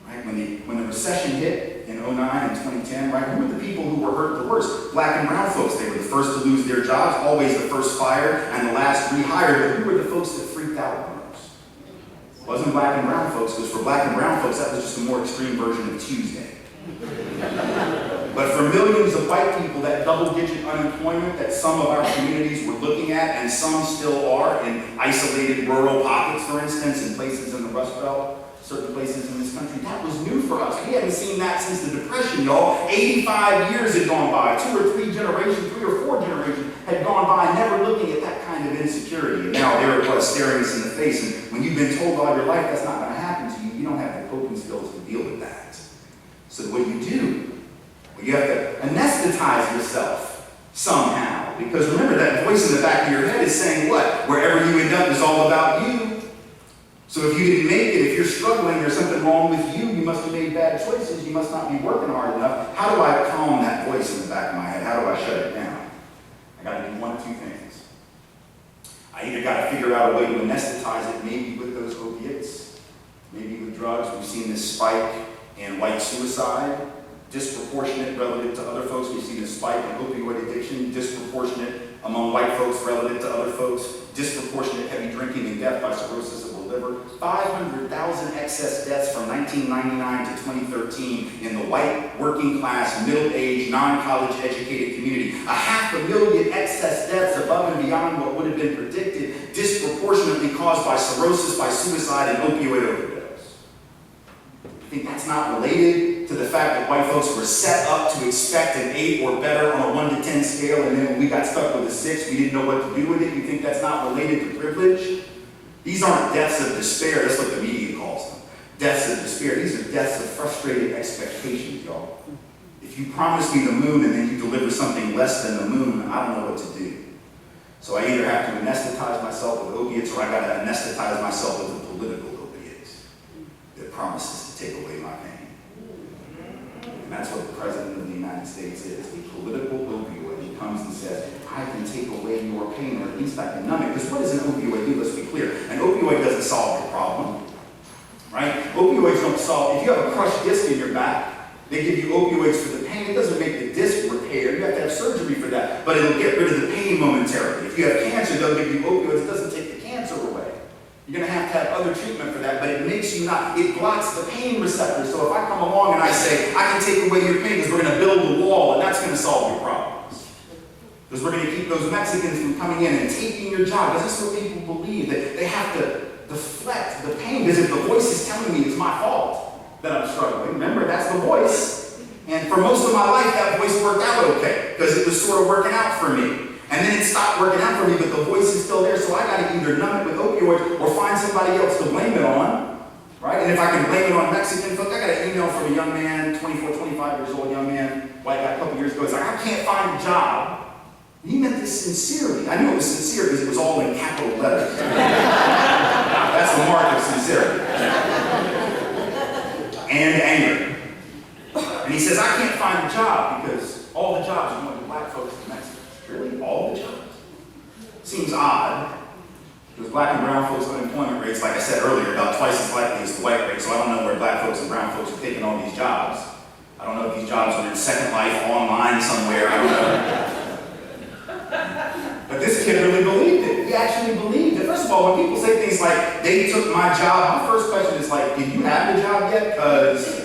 right? When the recession hit in 2009 and 2010, right, who were the people who were hurt the worst? Black and brown folks. They were the first to lose their jobs, always the first fired and the last rehired, but who were the folks that freaked out the most? It wasn't black and brown folks, because for black and brown folks, that was just a more extreme version of Tuesday. But for millions of white people, that double-digit unemployment that some of our communities were looking at, and some still are in isolated rural pockets, for instance, in places in the Rust Belt, certain places in this country, that was new for us. We hadn't seen that since the Depression, y'all. 85 years had gone by, 2 or 3 generations, 3 or 4 generations had gone by, never looking at that kind of insecurity. And now there it was, staring us in the face. And when you've been told all your life that's not going to happen to you, you don't have the coping skills to deal with that. So what do you do? Well, you have to anesthetize yourself somehow. Because remember, that voice in the back of your head is saying what? Wherever you end up is all about you. So if you didn't make it, if you're struggling, there's something wrong with you, you must have made bad choices, you must not be working hard enough. How do I calm that voice in the back of my head? How do I shut it down? I gotta do 1 of 2 things. I either gotta figure out a way to anesthetize it, maybe with those opiates, maybe with drugs. We've seen this spike in white suicide, disproportionate relative to other folks. We've seen a spike in opioid addiction, disproportionate among white folks relative to other folks, disproportionate heavy drinking and death by cirrhosis of the deliver 500,000 excess deaths from 1999 to 2013 in the white, working class, middle-aged, non-college educated community. 500,000 excess deaths above and beyond what would have been predicted, disproportionately caused by cirrhosis, by suicide, and opioid overdose. I think that's not related to the fact that white folks were set up to expect an 8 or better on a 1 to 10 scale, and then when we got stuck with a 6, we didn't know what to do with it. You think that's not related to privilege? These aren't deaths of despair. That's what the media calls them. Deaths of despair. These are deaths of frustrated expectations, y'all. If you promise me the moon and then you deliver something less than the moon, I don't know what to do. So I either have to anesthetize myself with opiates, or I got to anesthetize myself with the political opiates that promises to take away my pain. And that's what the President of the United States is, a political opioid. He comes and says, I can take away your pain, or at least I can numb it. Because what does an opioid do? Let's be clear. An opioid doesn't solve your problem, right? Opioids don't solve, if you have a crushed disc in your back, they give you opioids for the pain. It doesn't make the disc repair. You have to have surgery for that, but it'll get rid of the pain momentarily. If you have cancer, they'll give you opioids. It doesn't take the cancer away. You're going to have other treatment for that, but it makes you not, it blocks the pain receptor. So if I come along and I say, I can take away your pain because we're going to build a wall, and that's going to solve your problems. Because we're going to keep those Mexicans from coming in and taking your job. Because that's what people believe, that they have to deflect the pain. Because if the voice is telling me it's my fault that I'm struggling, remember, that's the voice. And for most of my life, that voice worked out okay, because it was sort of working out for me. And then it stopped working out for me, but the voice is still there, so I got to either numb it with opioids or find somebody else to blame it on, right? And if I can blame it on Mexican folk, I got an email from a young man, 24, 25 years old young man, white guy, a couple years ago. He's like, I can't find a job. And he meant this sincerely. I knew it was sincere because it was all in capital letters. That's the mark of sincerity. And anger. And he says, I can't find a job because all the jobs are going to black folks and Mexicans. Really? All the jobs? Seems odd, because black and brown folks' unemployment rates, like I said earlier, about twice as likely as the white rate, so I don't know where black folks and brown folks are taking all these jobs. I don't know if these jobs are in Second Life, online somewhere, I don't know. But this kid really believed it. He actually believed it. First of all, when people say things like, they took my job, my first question is like, did you have the job yet? Because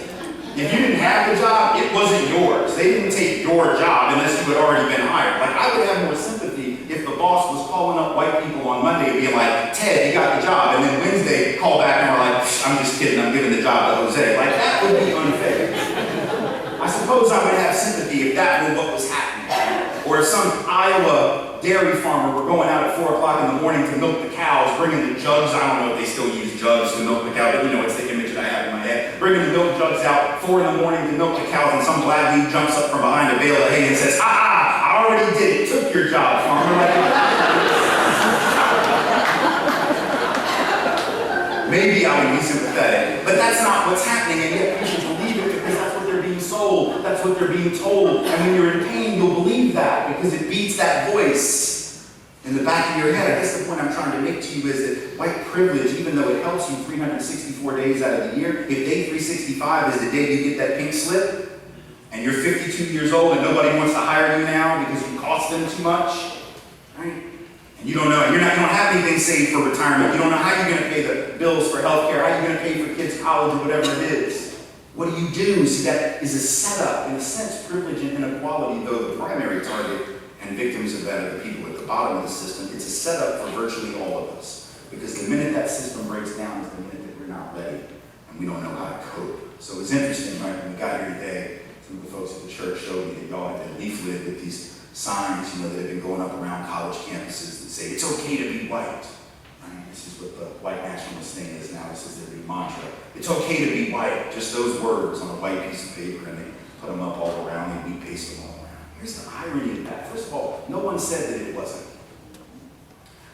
if you didn't have the job, it wasn't yours. They didn't take your job unless you had already been hired. Like, I would have more sympathy if the boss was calling up white people on Monday and being like, Ted, you got the job. And then Wednesday, call back and we're like, I'm just kidding, I'm giving the job to Jose. Like, that would be unfair. I suppose I would have sympathy if that were what was happening. Or if some Iowa dairy farmer were going out at 4 o'clock in the morning to milk the cows, bringing the jugs. I don't know if they still use jugs to milk the cow, but you know, it's the image that I have in my head. Bringing the milk jugs out 4 in the morning to milk the cows, and some black dude jumps up from behind a bale of hay and says, I already did it, took your job, farmer. Maybe I would be sympathetic, but that's not what's happening, and yet people believe it because that's what they're being sold, that's what they're being told, and when you're in pain, you'll believe that because it beats that voice in the back of your head. I guess the point I'm trying to make to you is that white privilege, even though it helps you 364 days out of the year, if day 365 is the day you get that pink slip, and you're 52 years old and nobody wants to hire you now because you cost them too much, right? And you don't know, and you don't have anything saved for retirement. You don't know how you're going to pay the bills for health care, how you're going to pay for kids' college or whatever it is. What do you do? See, that is a setup. In a sense, privilege and inequality, though the primary target and victims of that are the people at the bottom of the system, it's a setup for virtually all of us. Because the minute that system breaks down is the minute that we're not ready and we don't know how to cope. So it's interesting, right? When we got here today, some of the folks at the church showed me that y'all had been leafleted with these signs, you know, that have been going up around college campuses that say, it's okay to be white. Right? This is what the white nationalist thing is now. This is their new mantra. It's okay to be white. Just those words on a white piece of paper, and they put them up all around, and we paste them all around. Here's the irony of that. First of all, no one said that it wasn't.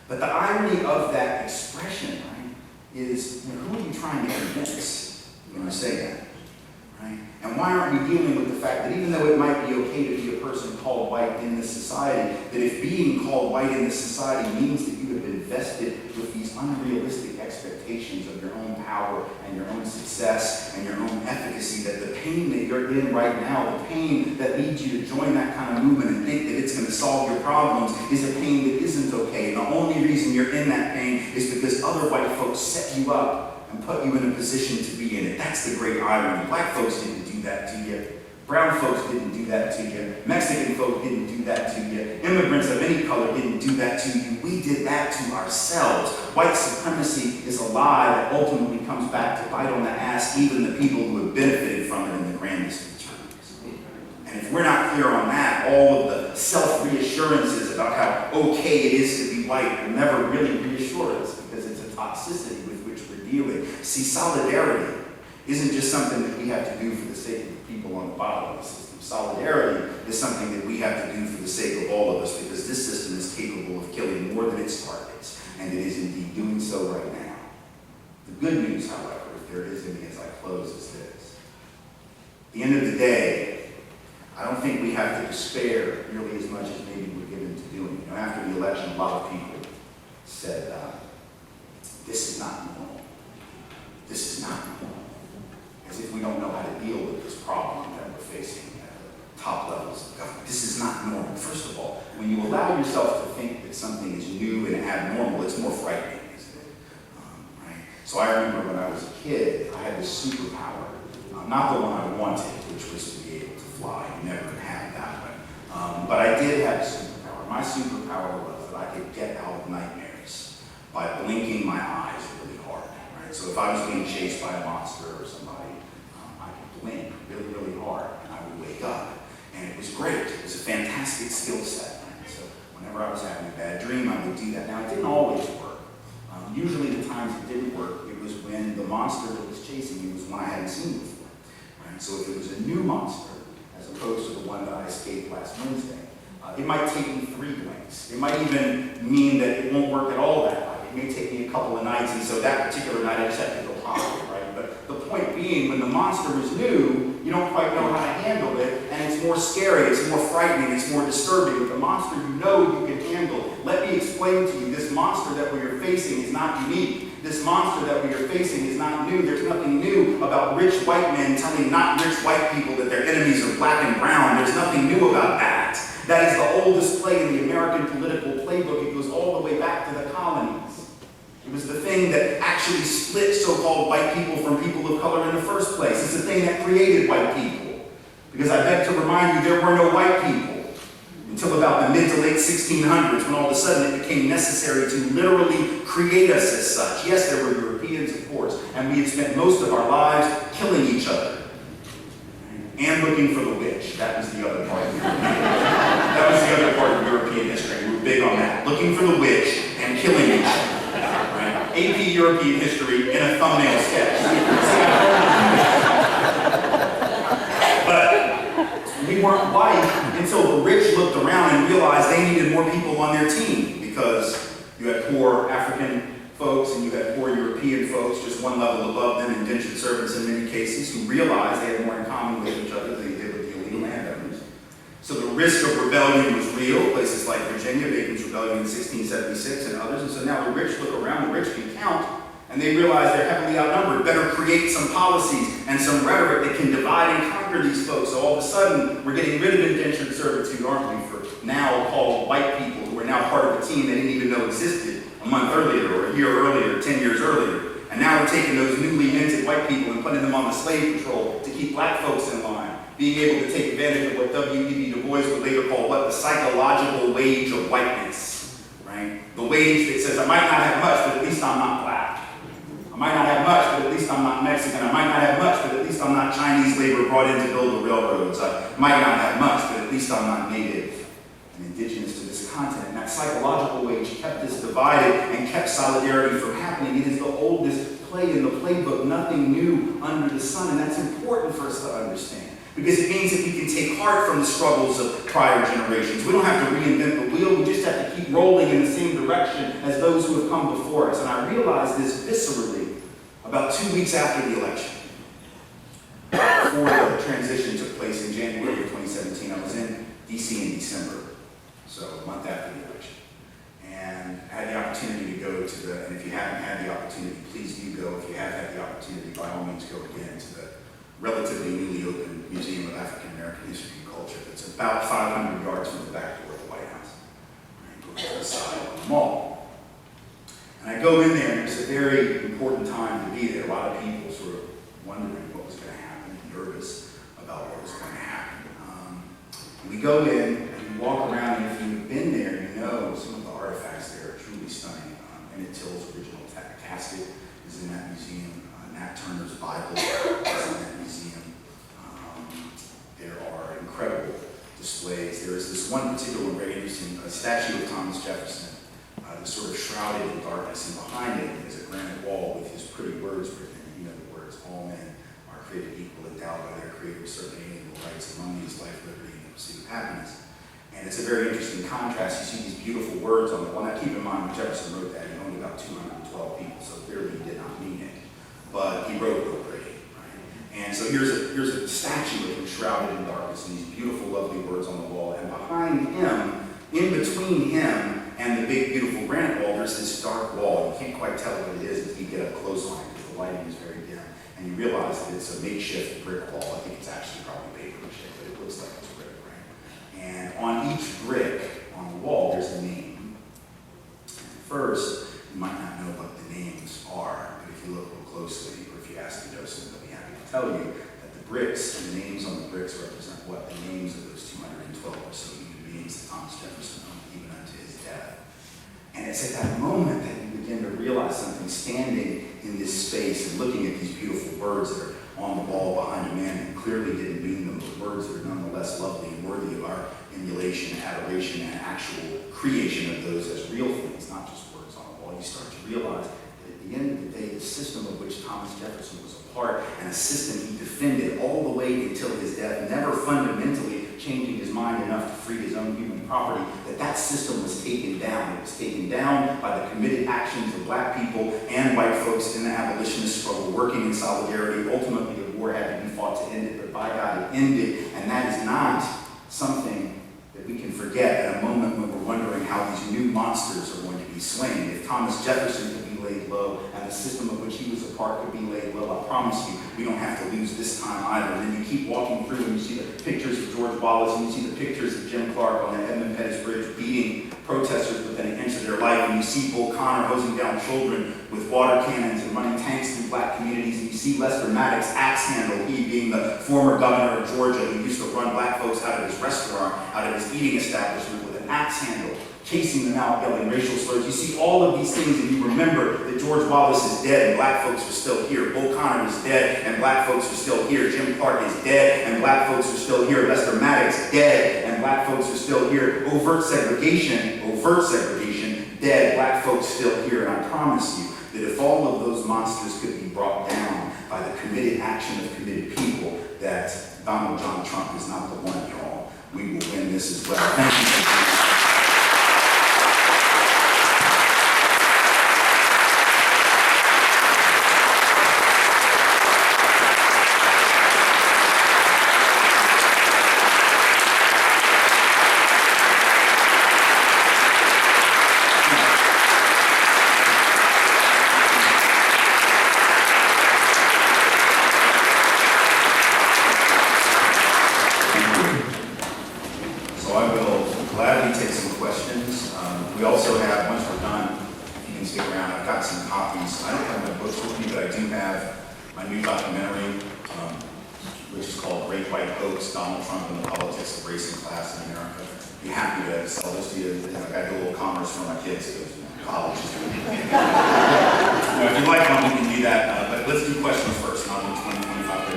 But the irony of that expression, right, is, you know, who are you trying to convince when you say that? Right? And why aren't we dealing with the fact that even though it might be okay to be a person called white in this society, that if being called white in this society means that you have been vested with these unrealistic expectations of your own power and your own success and your own efficacy, that the pain that you're in right now, the pain that leads you to join that kind of movement and think that it's going to solve your problems, is a pain that isn't okay. And the only reason you're in that pain is because other white folks set you up and put you in a position to be in it. That's the great irony. Black folks didn't do that to you. Brown folks didn't do that to you. Mexican folk didn't do that to you. Immigrants of any color didn't do that to you. We did that to ourselves. White supremacy is a lie that ultimately comes back to bite on the ass even the people who have benefited from it in the grandest of terms. And if we're not clear on that, all of the self-reassurances about how okay it is to be white will never really reassure us, because it's a toxicity with which we're dealing. See, solidarity isn't just something that we have to do for the sake of the people on the bottom of the system. Solidarity is something that we have to do for the sake of all of us, because this system is capable of killing more than its targets, and it is indeed doing so right now. The good news, however, if there is any as I close, is this. At the end of the day, I don't think we have to despair nearly as much as maybe we're given to doing. You know, after the election, a lot of people said, this is not normal. This is not normal. As if we don't know how to deal with this problem that we're facing at the top levels of government. This is not normal. First of all, when you allow yourself to think that something is new and abnormal, it's more frightening, isn't it? Right? So I remember when I was a kid, I had this superpower, not the one I wanted, which was to be able to fly. You never had that one. But I did have a superpower. My superpower was that I could get out of nightmares by blinking my eyes really hard. Right? So if I was being chased by a monster or somebody, blink really, really hard, and I would wake up. And it was great. It was a fantastic skill set. Right? So whenever I was having a bad dream, I would do that. Now, it didn't always work. Usually the times it didn't work, it was when the monster that was chasing me was one I hadn't seen before. Right? So if it was a new monster, as opposed to the one that I escaped last Wednesday, it might take me 3 blinks. It might even mean that it won't work at all that night. It may take me a couple of nights, and so that particular night I just have to go hide, right? But the point being, when the monster is new, you don't quite know how to handle it, and it's more scary, it's more frightening, it's more disturbing. But the monster you know you can handle. Let me explain to you, this monster that we are facing is not unique. This monster that we are facing is not new. There's nothing new about rich white men telling not rich white people that their enemies are black and brown. There's nothing new about that. That is the oldest play in the American political playbook. It goes all the way back to the colonies. It was the thing that actually split so-called white people from people of color in the first place. It's the thing that created white people. Because I beg to remind you, there were no white people until about the mid to late 1600s, when all of a sudden it became necessary to literally create us as such. Yes, there were Europeans, of course, and we had spent most of our lives killing each other and looking for the witch. That was the other part of European That was the other part of European history. We were big on that. Looking for the witch and killing each other. Right? AP European history in a thumbnail sketch. But we weren't white until the rich looked around and realized they needed more people on their team, because you had poor African folks and you had poor European folks, just one level above them, indentured servants in many cases, who realized they had more in common with each other than they did with the illegal landowners. So the risk of rebellion was real. Places like Virginia, Bacon's Rebellion in 1676 and others. And so now the rich look around, the rich can count, and they realize they're heavily outnumbered. Better create some policies and some rhetoric that can divide and conquer these folks. So all of a sudden, we're getting rid of indentured servitude, aren't we, for now called white people who are now part of a team they didn't even know existed a month earlier, or a year earlier, 10 years earlier. And now we're taking those newly minted white people and putting them on the slave patrol to keep black folks in line, being able to take advantage of what W.E.B. Du Bois would later call the psychological wage of whiteness, right? The wage that says, I might not have much, but at least I'm not black. I might not have much, but at least I'm not Mexican. I might not have much, but at least I'm not Chinese labor brought in to build the railroads. I might not have much, but at least I'm not native and indigenous to this continent. And that psychological wage kept us divided and kept solidarity from happening. It is the oldest play in the playbook, nothing new under the sun, and that's important for us to understand, because it means that we can take heart from the struggles of prior generations. We don't have to reinvent the wheel, we just have to keep rolling in the same direction as those who have come before us. And I realized this viscerally about 2 weeks after the election. Before the transition took place in January of 2017, I was in D.C. in December, so a month after the election. And I had the opportunity to go to the, and if you haven't had the opportunity, please do go. If you have had the opportunity, by all means go again to the relatively newly opened Museum of African American History and Culture. It's about 500 yards from the back door of the White House. And go to the side of the mall. And I go in there, and it's a very important time to be there. A lot of people sort of wondering what was going to happen, nervous about what was going to happen. We go in, and we walk around, and if you've been there, you know some of the artifacts there are truly stunning. Emmett Till's original casket is in that museum. Nat Turner's Bible is in that museum. There are incredible displays. There is this one particular one very interesting, a statue of Thomas Jefferson, that's sort of shrouded in darkness, and behind it is a granite wall with his pretty words written. You know the words, all men are created equal, endowed by their creator with certain inalienable rights, among these life, liberty, and the pursuit of happiness. And it's a very interesting contrast. You see these beautiful words on the wall. Now keep in mind, when Jefferson wrote that, he only about 212 people, so clearly he did not mean it. But he wrote real pretty, right? And so here's a statue of him shrouded in darkness, and these beautiful, lovely words on the wall. And behind him, in between him and the big, beautiful granite wall, there's this dark wall. You can't quite tell what it is until you get up close on it, because the lighting is very dim. And you realize that it's a makeshift brick wall. I think it's actually probably paper mache, but it looks like it's brick, right? And on each brick on the wall, there's a name. And first, you might not know what the names are, but if you look real closely, or if you ask the docent, they'll be happy to tell you that the bricks and the names on the bricks represent what? The names of those 212 or so human beings that Thomas Jefferson owned, even unto his death. And it's at that moment that you begin to realize something, standing in this space and looking at these beautiful words that are on the wall behind a man who clearly didn't mean them, but words that are nonetheless lovely and worthy of our emulation, adoration, and actual creation of those as real things, not just words on the wall. You start to realize that at the end of the day, the system of which Thomas Jefferson was a part, and a system he defended all the way until his death, never fundamentally changing his mind enough to free his own human property, that system was taken down. It was taken down by the committed actions of black people and white folks in the abolitionist struggle, working in solidarity. Ultimately, a war had to be fought to end it, but by God, it ended. And that is not something that we can forget at a moment when we're wondering how these new monsters are going to be slain. If Thomas Jefferson could be laid low, and the system of which he was a part could be laid low, I promise you, we don't have to lose this time either. And then you keep walking through and you see the pictures of George Wallace, and you see the pictures of Jim Clark on the Edmund Pettus Bridge beating protesters within an inch of their life, and you see Bull Connor hosing down children with water cannons and running tanks through black communities, and you see Lester Maddox axe handle, he being the former governor of Georgia who used to run black folks out of his restaurant, out of his eating establishment with an axe handle, chasing them out, yelling racial slurs. You see all of these things, and you remember that George Wallace is dead and black folks are still here. Bull Connor is dead and black folks are still here. Jim Clark is dead and black folks are still here. Lester Maddox dead and black folks are still here. Overt segregation, dead, black folks still here. And I promise you that if all of those monsters could be brought down by the committed action of committed people, that Donald John Trump is not the one, y'all. We will win this as well. Thank you for being here.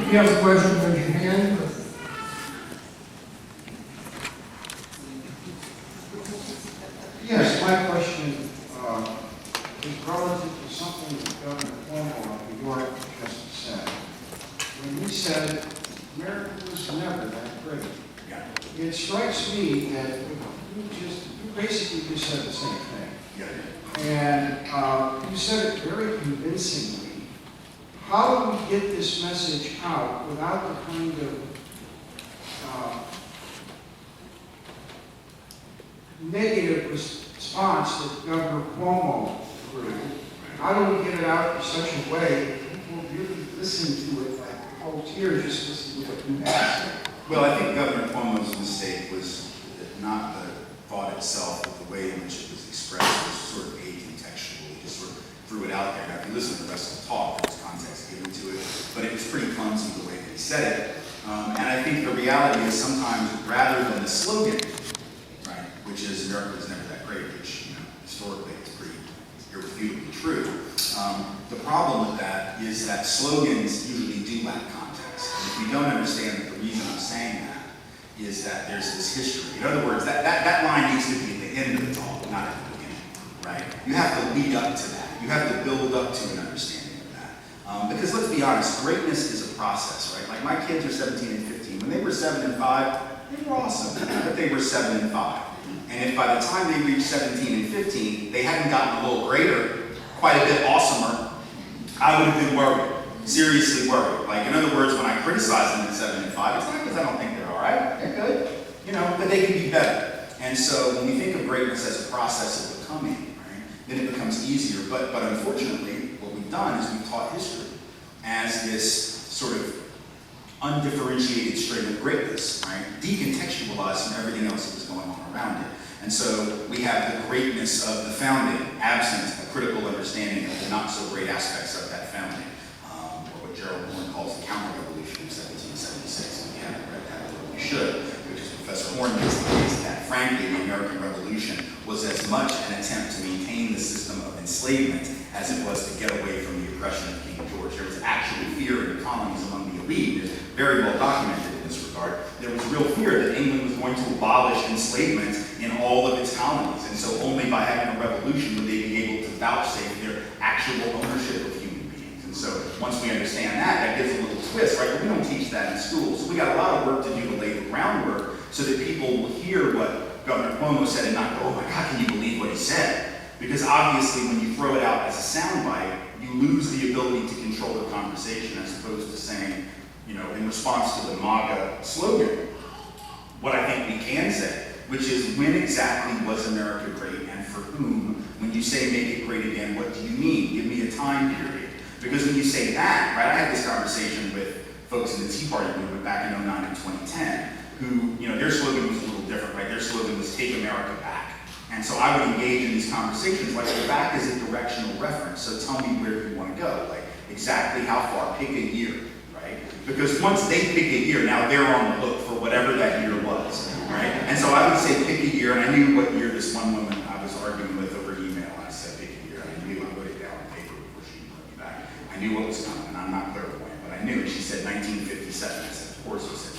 If you have a question, raise your hand. Yes, my question is relative to something that Governor Cornel of New York just said. When he said, America was never that great. Yeah. It strikes me that you basically just said the same thing. Yeah. And you said it very convincingly. How do we get this message out without the kind of negative response that Governor Cuomo threw. How do we get it out in such a way that people really listen to it like cold tears, just listen to what you have to say? Well, I think Governor Cuomo's mistake was not the thought itself, but the way in which it was expressed was sort of acontextual. He just sort of threw it out there. Now, if you listen to the rest of the talk, there was context given to it, but it was pretty clumsy the way that he said it. And I think the reality is sometimes rather than the slogan, right, which is America was never that great, which, you know, historically is pretty irrefutably true. The problem with that is that slogans usually do lack context. And if we don't understand that the reason I'm saying that is that there's this history. In other words, that line needs to be at the end of the talk, not at the beginning, right? You have to lead up to that. You have to build up to an understanding of that. Because let's be honest, greatness is a process, right? Like my kids are 17 and 15. When they were 7 and 5, they were awesome, but they were 7 and 5. And if by the time they reached 17 and 15, they hadn't gotten a little greater, quite a bit awesomer, I would have been worried, seriously worried. Like, in other words, when I criticize them at 7 and 5, it's not because I don't think they're all right, they're good, you know, but they can be better. And so when we think of greatness as a process of becoming, right, then it becomes easier. But unfortunately, what we've done is we've taught history as this sort of undifferentiated string of greatness, right, decontextualized from everything else that was going on around it. And so we have the greatness of the founding, absent a critical understanding of the not-so-great aspects of that founding, or what Gerald Horne calls the counter-revolution of 1776. And we haven't read that, but we should, because Professor Horne makes the case that, frankly, the American Revolution was as much an attempt to maintain the system of enslavement as it was to get away from the oppression of King George. There was actual fear in the colonies among the elite. It's very well documented in this regard. There was real fear that England was going to abolish enslavement in all of its colonies. And so only by having a revolution would they be able to vouchsafe their actual ownership of human beings. And so once we understand that, that gives a little twist, right? But we don't teach that in schools. So we got a lot of work to do to lay the groundwork so that people will hear what Governor Cuomo said and not go, oh my God, can you believe what he said? Because obviously when you throw it out as a soundbite, you lose the ability to control the conversation as opposed to saying, you know, in response to the MAGA slogan, what I think we can say, which is when exactly was America great and for whom? When you say make it great again, what do you mean? Give me a time period. Because when you say that, right, I had this conversation with folks in the Tea Party movement back in 2009 and 2010, who, you know, their slogan was a little different, right? Their slogan was take America back. And so I would engage in these conversations like, well, back is a directional reference, so tell me where you want to go, like exactly how far, pick a year, right? Because once they pick a year, now they're on the hook for whatever that year was, right? And so I would say pick a year, and I knew what year this one woman I was arguing with over email, and I said pick a year, and I knew I wrote it down on paper before she wrote me back. I knew what was coming, and I'm not clairvoyant, but I knew it. She said 1957. I said, of course you said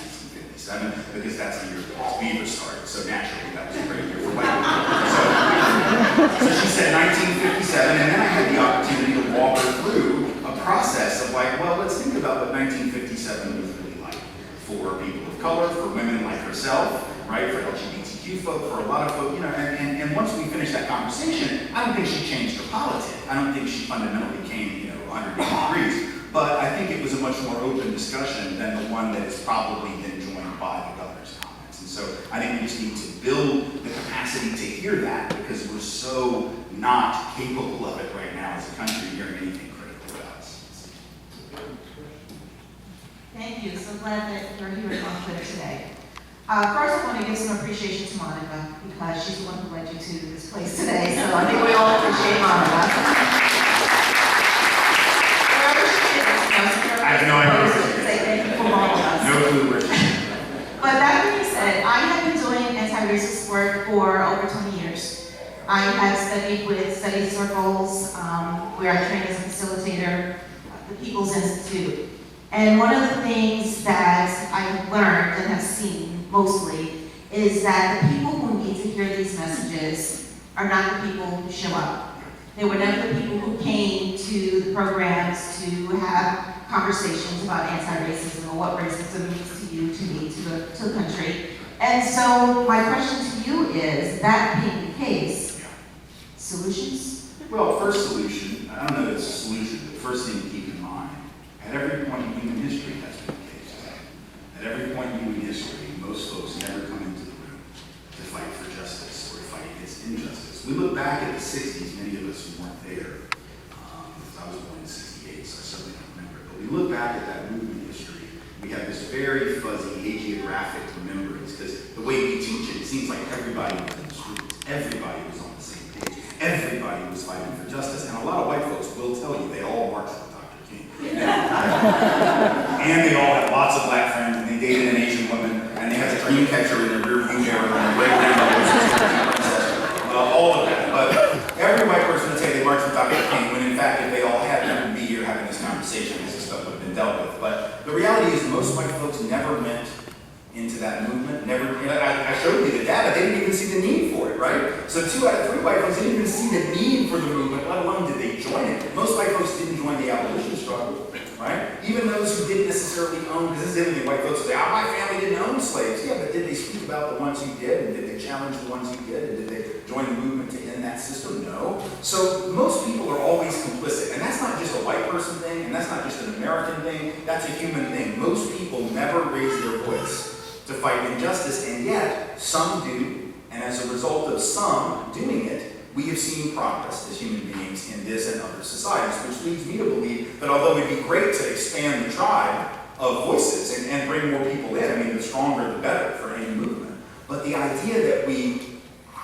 1957, because that's the year that Beaver started, so naturally that was a great year for white people. So she said 1957, and then I had the opportunity to walk her through a process of like, well, let's think about what 1957 was really like for people of color, for women like herself, right, for LGBTQ folk, for a lot of folk, you know, and once we finished that conversation, I don't think she changed her politics. I don't think she fundamentally came, you know, 180 degrees, but I think it was a much more open discussion than the one that has probably been joined by the governor's comments. And so I think we just need to build the capacity to hear that because we're so not capable of it right now as a country hearing anything critical about us. Thank you. So glad that you're here on Twitter today. First, I want to give some appreciation to Monica because she's the one who led you to this place today. So I think we all appreciate Monica. Wherever she is, I have no idea. Say thank you for all of us. No clue where she is. But that being said, I have been doing anti-racist work for over 20 years. I have studied with study circles where I trained as a facilitator, the People's Institute. And one of the things that I have learned and have seen mostly is that the people who need to hear these messages are not the people who show up. They were never the people who came to the programs to have conversations about anti-racism or what racism means to you, to me, to the country. And so my question to you is, that being the case, solutions? Well, first solution, I don't know that it's a solution, but first thing to keep in mind, at every point in human history that's been the case. At every point in human history, most folks never come into the room to fight for justice or to fight against injustice. We look back at the 60s, many of us who weren't there, because I was born in 68, so I certainly don't remember it, but we look back at that movement history, we have this very fuzzy hagiographic remembrance, because the way we teach it, it seems like everybody was in the streets, everybody was on the same page, everybody was fighting for justice, and a lot of white folks will tell you they all marched with Dr. King. And they all had lots of black friends, and they dated an Asian woman, and they had a dream catcher in their rear view mirror, and a great grandmother was all of that. But every white person would say they marched with Dr. King, when in fact, if they all had, they wouldn't be here having this conversation, this stuff would have been dealt with. But the reality is most white folks never went into that movement, I showed you the data, they didn't even see the need for it, right? So 2 out of 3 white folks didn't even see the need for the movement, let alone did they join it. Most white folks didn't join the abolition struggle, right? Even those who didn't necessarily own, because this is the other thing white folks say, my family didn't own slaves. Yeah, but did they speak about the ones who did, and did they challenge the ones who did, and did they join the movement to end that system? No. So most people are always complicit, and that's not just a white person thing, and that's not just an American thing, that's a human thing. Most people never raise their voice to fight injustice, and yet some do, and as a result of some doing it, we have seen progress as human beings in this and other societies, which leads me to believe that although it'd be great to expand the tribe of voices and bring more people in, I mean, the stronger the better for any movement, but the idea that we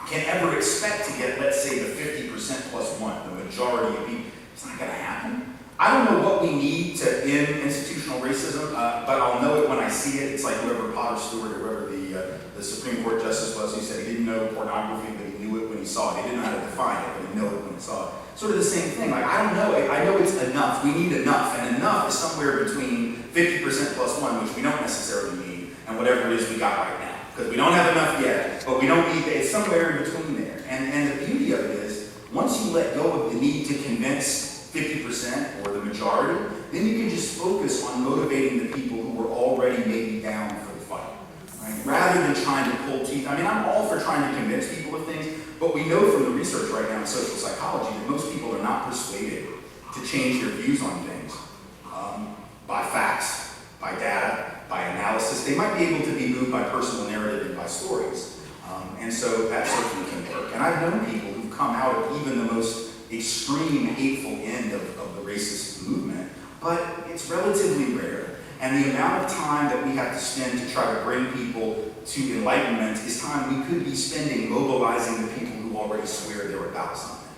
can ever expect to get, let's say, the 50% plus 1, the majority of people, it's not going to happen. I don't know what we need to end institutional racism, but I'll know it when I see it. It's like whoever Potter Stewart or whoever the Supreme Court Justice was, who said he didn't know pornography, but he knew it when he saw it. He didn't know how to define it, but he knew it when he saw it. Sort of the same thing. Like, I don't know. I know it's enough. We need enough, and enough is somewhere between 50% plus 1, which we don't necessarily need, and whatever it is we got right now. Because we don't have enough yet, but we don't need it. It's somewhere in between there. And the beauty of it is, once you let go of the need to convince 50% or the majority, then you can just focus on motivating the people who were already maybe down for the fight, right? Rather than trying to pull teeth. I mean, I'm all for trying to convince people of things, but we know from the research right now in social psychology that most people are not persuaded to change their views on things by facts, by data, by analysis. They might be able to be moved by personal narrative and by stories. And so that certainly can work. And I've known people who've come out of even the most extreme hateful end of the racist movement, but it's relatively rare. And the amount of time that we have to spend to try to bring people to enlightenment is time we could be spending mobilizing the people who already swear they're about something.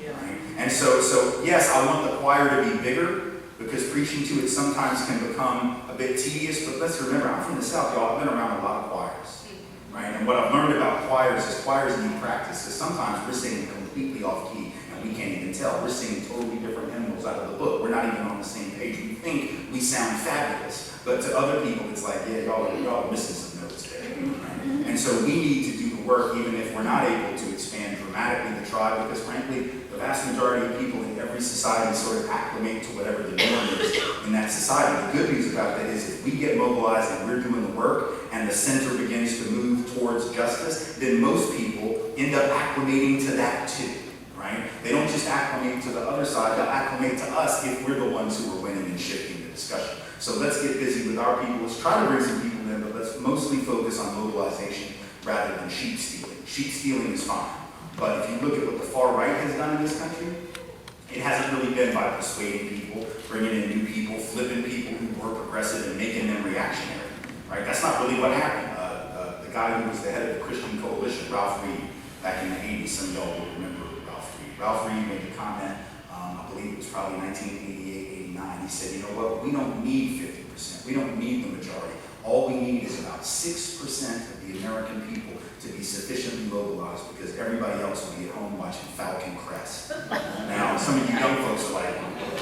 Right? And so yes, I want the choir to be bigger, because preaching to it sometimes can become a bit tedious, but let's remember, I'm from the South, y'all. I've been around a lot of choirs. Right? And what I've learned about choirs is choirs need practice, because sometimes we're singing completely off key. We can't even tell. We're singing totally different hymnals out of the book. We're not even on the same page. We think we sound fabulous, but to other people, it's like, yeah, y'all are missing some notes there. Right? And so we need to do the work, even if we're not able to expand dramatically the tribe, because frankly, the vast majority of people in every society sort of acclimate to whatever the norm is in that society. The good news about that is if we get mobilized and we're doing the work, and the center begins to move towards justice, then most people end up acclimating to that too. Right? They don't just acclimate to the other side, they'll acclimate to us if we're the ones who are winning and shifting the discussion. So let's get busy with our people. Let's try to bring some people in, but let's mostly focus on mobilization rather than sheep stealing. Sheep stealing is fine, but if you look at what the far right has done in this country, it hasn't really been by persuading people, bringing in new people, flipping people who were progressive and making them reactionary. Right? That's not really what happened. The guy who was the head of the Christian Coalition, Ralph Reed, back in the 80s, some of y'all will remember Ralph Reed made a comment, I believe it was probably 1988, 89. He said, you know what, we don't need 50%. We don't need the majority. All we need is about 6% of the American people to be sufficiently mobilized, because everybody else will be at home watching Falcon Crest. Now, some of you young folks are like,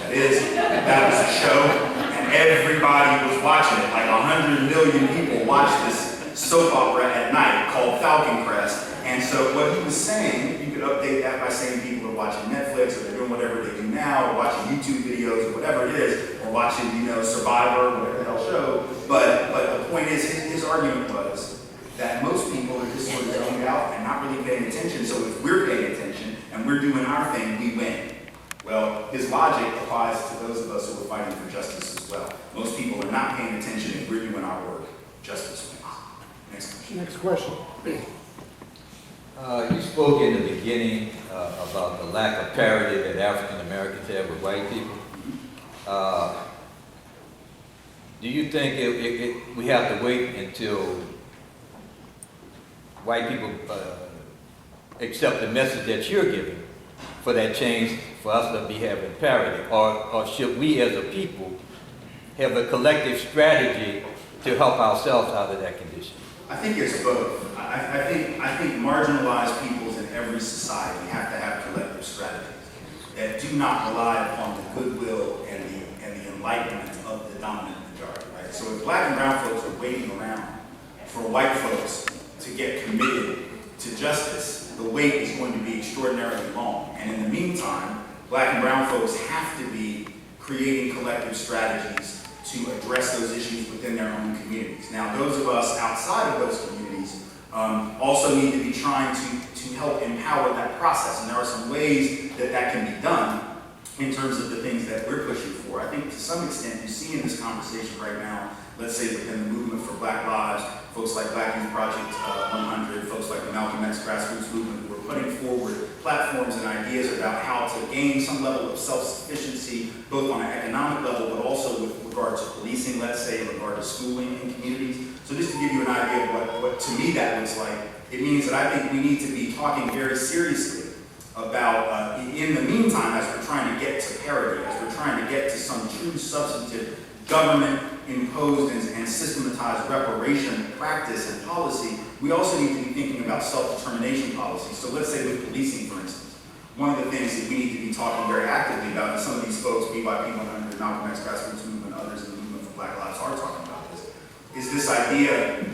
that was a show, and everybody was watching it. Like 100 million people watched this soap opera at night called Falcon Crest. And so what he was saying, you could update that by saying people are watching Netflix, or they're doing whatever they do now, or watching YouTube videos, or whatever it is, or watching, Survivor, or whatever the hell show. But the point is, his argument was that most people are just sort of zoned out and not really paying attention. So if we're paying attention and we're doing our thing, we win. Well, his logic applies to those of us who are fighting for justice as well. Most people are not paying attention if we're doing our work. Justice wins. Next question. Next question. You spoke in the beginning about the lack of parity that African Americans have with white people. Do you think we have to wait until white people accept the message that you're giving for that change, for us to be having parity? Or should we as a people have a collective strategy to help ourselves out of that condition? I think it's both. I think marginalized peoples in every society have to have collective strategies that do not rely upon the goodwill and the enlightenment of the dominant majority, right? So if black and brown folks are waiting around for white folks to get committed to justice, the wait is going to be extraordinarily long. And in the meantime, black and brown folks have to be creating collective strategies to address those issues within their own communities. Now, those of us outside of those communities also need to be trying to help empower that process. And there are some ways that that can be done in terms of the things that we're pushing for. I think to some extent you see in this conversation right now, let's say within the movement for Black Lives, folks like Black Youth Project 100, folks like the Malcolm X grassroots movement, who are putting forward platforms and ideas about how to gain some level of self-sufficiency, both on an economic level, but also with regard to policing, let's say, in regard to schooling in communities. So just to give you an idea of what to me that looks like, it means that I think we need to be talking very seriously about, in the meantime, as we're trying to get to parity, as we're trying to get to some true substantive government-imposed and systematized reparation practice and policy, we also need to be thinking about self-determination policy. So let's say with policing, for instance, one of the things that we need to be talking very actively about, and some of these folks, BYP 100, Malcolm X grassroots movement, others in the movement for Black Lives are talking about this, is this idea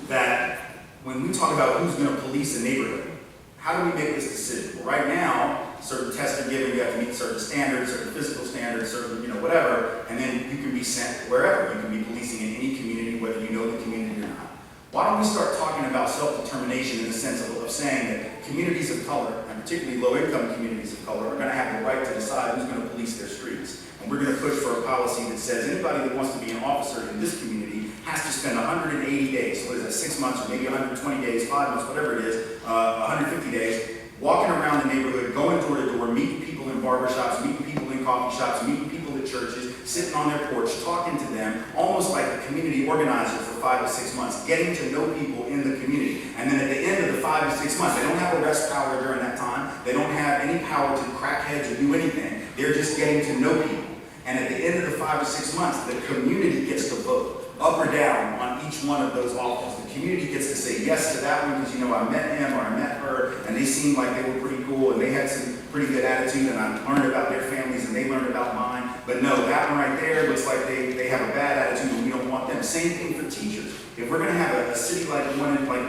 that when we talk about who's going to police a neighborhood, how do we make this decision? Well, right now, certain tests are given, you have to meet certain standards, certain physical standards, certain, whatever, and then you can be sent wherever. You can be policing in any community, whether you know the community or not. Why don't we start talking about self-determination in the sense of saying that communities of color, and particularly low-income communities of color, are going to have the right to decide who's going to police their streets. And we're going to push for a policy that says anybody that wants to be an officer in this community has to spend 180 days, what is that, 6 months or maybe 120 days, 5 months, whatever it is, 150 days, walking around the neighborhood, going door to door, meeting people in barbershops, meeting people in coffee shops, meeting people at churches, sitting on their porch, talking to them, almost like a community organizer for 5 to 6 months, getting to know people in the community. And then at the end of the 5 to 6 months, they don't have arrest power during that time, they don't have any power to crack heads or do anything, they're just getting to know people. And at the end of the 5 to 6 months, the community gets to vote, up or down, on each one of those offices. The community gets to say yes to that one because, I met him or I met her, and they seemed like they were pretty cool, and they had some pretty good attitude, and I learned about their families, and they learned about mine. But no, that one right there looks like they have a bad attitude, and we don't want them. Same thing for teachers. If we're going to have a city like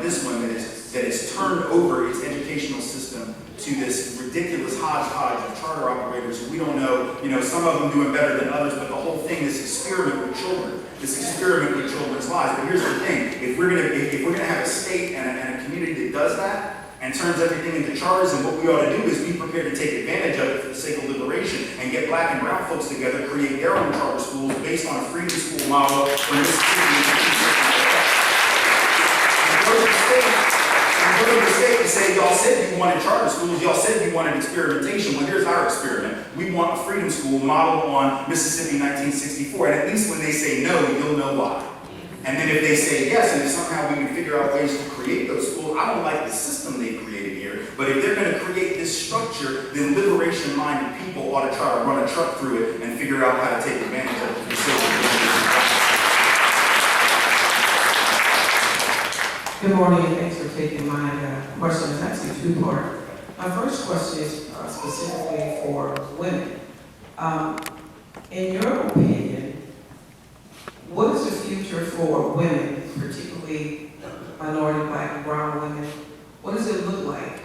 this one that is turned over its educational system to this ridiculous hodgepodge of charter operators who we don't know, some of them doing better than others, but the whole thing, this experiment with children, this experiment with children's lives. But here's the thing, if we're gonna have a state and a community that does that and turns everything into charters, and what we ought to do is be prepared to take advantage of it for the sake of liberation and get black and brown folks together, create their own charter schools based on a freedom school model for Mississippi. Go to the state and say, y'all said you wanted charter schools, y'all said you wanted experimentation. Well, here's our experiment. We want a freedom school modeled on Mississippi 1964. And at least when they say no, you'll know why. And then if they say yes, and if somehow we can figure out ways to create those schools, I don't like the system they created here, but if they're going to create this structure, then liberation-minded people ought to try to run a truck through it and figure out how to take advantage of it. Good morning, and thanks for taking my question. It's actually two-part. My first question is specifically for women. In your opinion, what is the future for women, particularly minority, black, and brown women? What does it look like,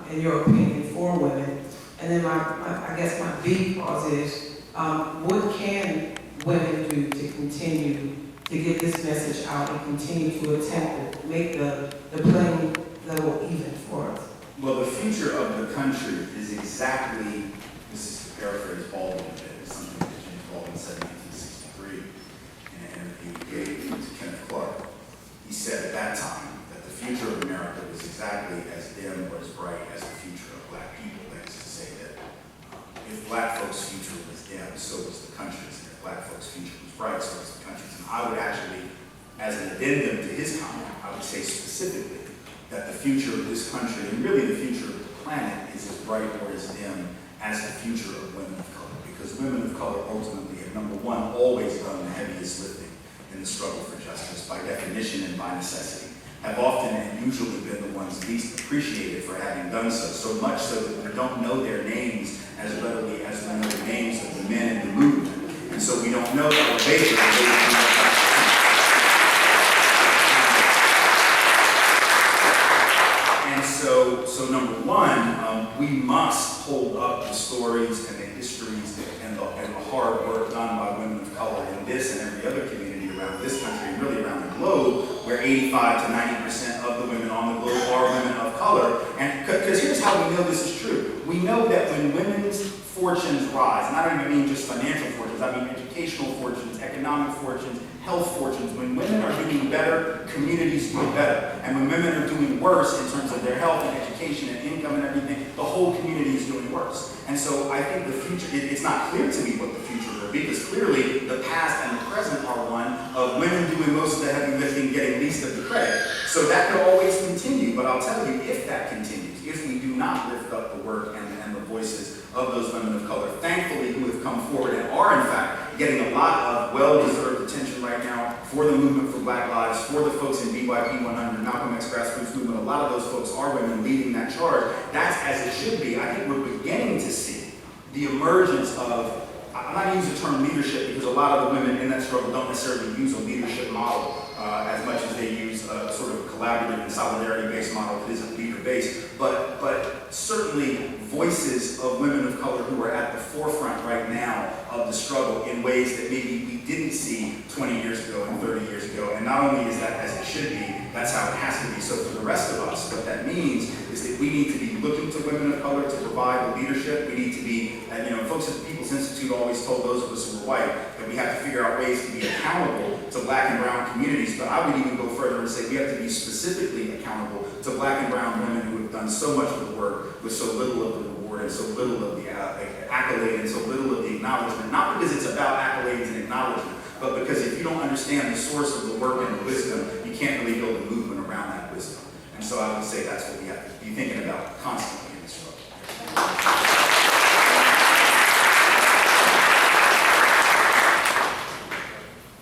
in your opinion, for women? And then I guess my big cause is, what can women do to continue to get this message out and continue to attempt to make the playing level even for us? Well, the future of the country is exactly, this is to paraphrase Baldwin a bit, it's something that James Baldwin said in 1963, and he gave to Kenneth Clark. He said at that time that the future of America was exactly as dim or as bright as the future of black people. That is to say that if black folks' future was dim, so was the country's. And if black folks' future was bright, so was the country's. And I would actually, as an addendum to his comment, I would say specifically that the future of this country, and really the future of the planet, is as bright or as dim as the future of women of color. Because women of color ultimately have, number one, always done the heaviest lifting in the struggle for justice, by definition and by necessity, have often and usually been the ones least appreciated for having done so, so much so that we don't know their names as readily as we know the names of the men in the movement. And so we don't know the elevation of those. So number one, we must hold up the stories and the histories and the hard work done by women of color in this and every other community around this country and really around the globe, where 85 to 90% of the women on the globe are women of color. And because here's how we know this is true. We know that when women's fortunes rise, and I don't even mean just financial fortunes, I mean educational fortunes, economic fortunes, health fortunes. When women are doing better, communities do better. And when women are doing worse in terms of their health and education and income and everything, the whole community is doing worse. And so I think the future, it's not clear to me what the future will be, because clearly the past and the present are one of women doing most of the heavy lifting, getting least of the credit. So that could always continue, but I'll tell you, if that continues, if we do not lift up the work and the voices of those women of color, thankfully, who have come forward and are, in fact, getting a lot of well-deserved attention right now for the movement for Black Lives, for the folks in BYP 100, Malcolm X grassroots movement. A lot of those folks are women leading that charge. That's as it should be. I think we're beginning to see the emergence of, I'm not going to use the term leadership because a lot of the women in that struggle don't necessarily use a leadership model as much as they use a sort of collaborative and solidarity-based model that isn't leader-based, but certainly voices of women of color who are at the forefront right now of the struggle in ways that maybe we didn't see 20 years ago and 30 years ago. And not only is that as it should be, that's how it has to be. So for the rest of us, what that means is that we need to be looking to women of color to provide the leadership. We need to be, folks at the People's Institute always told those of us who were white that we have to figure out ways to be accountable to Black and brown communities. But I would even go further and say we have to be specifically accountable to Black and brown women who have done so much of the work with so little of the reward and so little of the accolade and so little of the acknowledgement. Not because it's about accolades and acknowledgement, but because if you don't understand the source of the work and the wisdom, you can't really build a movement around that wisdom. And so I would say that's what we have to be thinking about constantly in this struggle.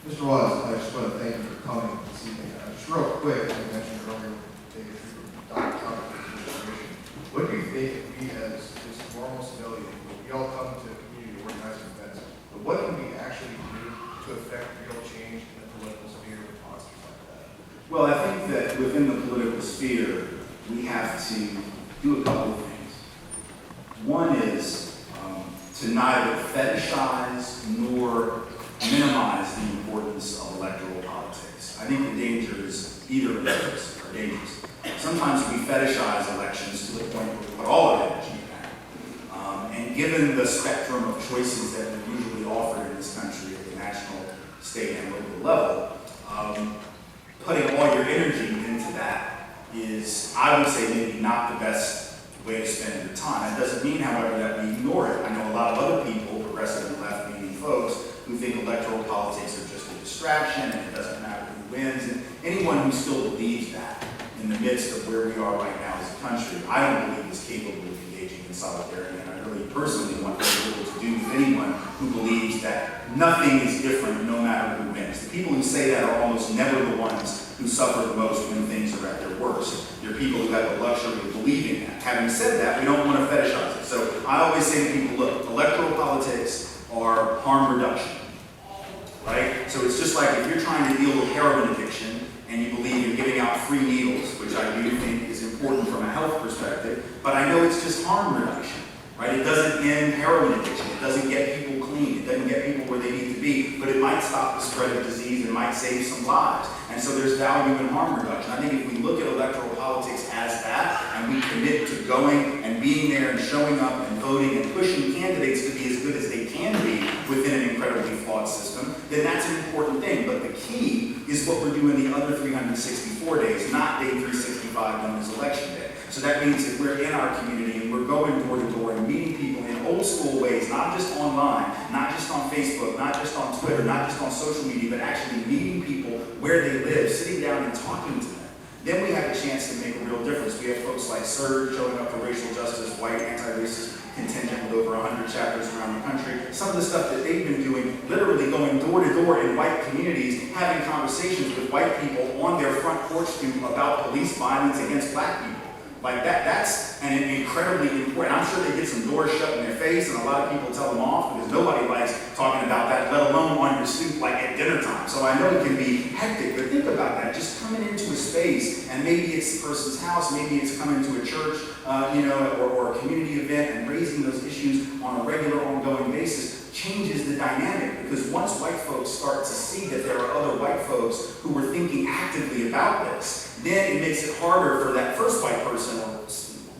Mr. West, I just want to thank you for coming this evening. Just real quick, I mentioned earlier, David, Dr. Tucker, what do you think we as just normal civilians, we all come to community organizing events, but what can we actually do to affect real change in the political sphere with monsters like that? Well, I think that within the political sphere, we have to do a couple of things. One is to neither fetishize nor minimize the importance of electoral politics. I think the danger is either of those are dangerous. Sometimes we fetishize elections to the point where we put all our energy in that. And given the spectrum of choices that are usually offered in this country at the national, state, and local level, putting all your energy into that is, I would say, maybe not the best way to spend your time. That doesn't mean, however, that we ignore it. I know a lot of other people, progressive and left-leaning folks, who think electoral politics are just a distraction and it doesn't matter who wins. And anyone who still believes that in the midst of where we are right now as a country, I don't believe is capable of engaging in solidarity. And I really personally want very little to do with anyone who believes that nothing is different no matter who wins. The people who say that are almost never the ones who suffer the most when things are at their worst. They're people who have the luxury of believing that. Having said that, we don't want to fetishize it. So I always say to people, look, electoral politics are harm reduction, right? So it's just like if you're trying to deal with heroin addiction and you believe in giving out free needles, which I do think is important from a health perspective, but I know it's just harm reduction, right? It doesn't end heroin addiction. It doesn't get people clean. It doesn't get people where they need to be, but it might stop the spread of disease and might save some lives. And so there's value in harm reduction. I think if we look at electoral politics as that, and we commit to going and being there and showing up and voting and pushing candidates to be as good as they can be, within an incredibly flawed system, then that's an important thing. But the key is what we're doing the other 364 days, not day 365 known as election day. So that means that we're in our community and we're going door to door and meeting people in old school ways, not just online, not just on Facebook, not just on Twitter, not just on social media, but actually meeting people where they live, sitting down and talking to them. Then we have a chance to make a real difference. We have folks like Serge showing up for racial justice, white anti-racist contingent with over 100 chapters around the country. Some of the stuff that they've been doing, literally going door to door in white communities, having conversations with white people on their front porch about police violence against black people. Like that's an incredibly important. I'm sure they get some doors shut in their face, and a lot of people tell them off because nobody likes talking about that, let alone on your stoop like at dinner time. So I know it can be hectic, but think about that. Just coming into a space, and maybe it's the person's house, maybe it's coming to a church, or a community event, and raising those issues on a regular, ongoing basis changes the dynamic. Because once white folks start to see that there are other white folks who are thinking actively about this, then it makes it harder for that first white person or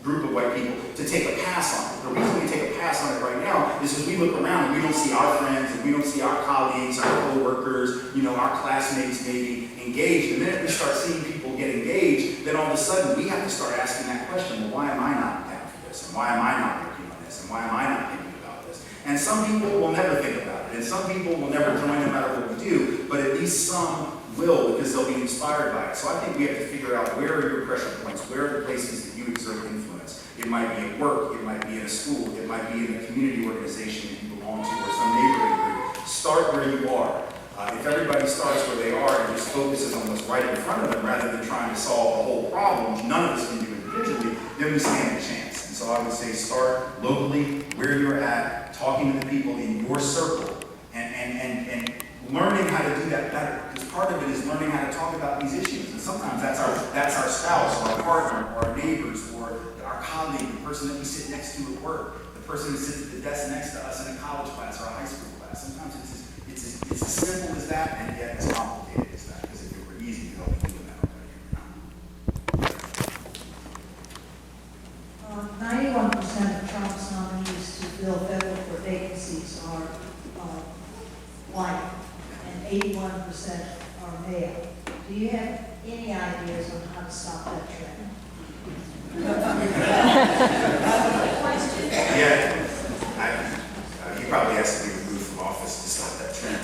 group of white people to take a pass on it. The reason we take a pass on it right now is because we look around and we don't see our friends and we don't see our colleagues, our co-workers, our classmates maybe engaged. The minute we start seeing people get engaged, then all of a sudden we have to start asking that question, well, why am I not down for this? And why am I not working on this? And why am I not thinking about this? And some people will never think about it. And some people will never join no matter what we do, but at least some will, because they'll be inspired by it. So I think we have to figure out where are your pressure points, where are the places that you exert influence. It might be at work, it might be in a school, it might be in a community organization that you belong to, or some neighborhood group. Start where you are. If everybody starts where they are and just focuses on what's right in front of them rather than trying to solve the whole problem, which none of us can do individually, then we stand a chance. And so I would say start locally, where you're at, talking to the people in your circle, and learning how to do that better. Because part of it is learning how to talk about these issues. And sometimes that's our spouse, or our partner, or our neighbors, or our colleague, the person that we sit next to at work, the person who sits at the desk next to us in a college class or a high school class. Sometimes it's as simple as that, and yet as complicated as that. Because if it were easy, we'd all be doing that. 91% of Trump's nominees to fill federal vacancies are white, and 81% are male. Do you have any ideas on how to stop that trend? Yeah, he probably has to be removed from office to stop that trend.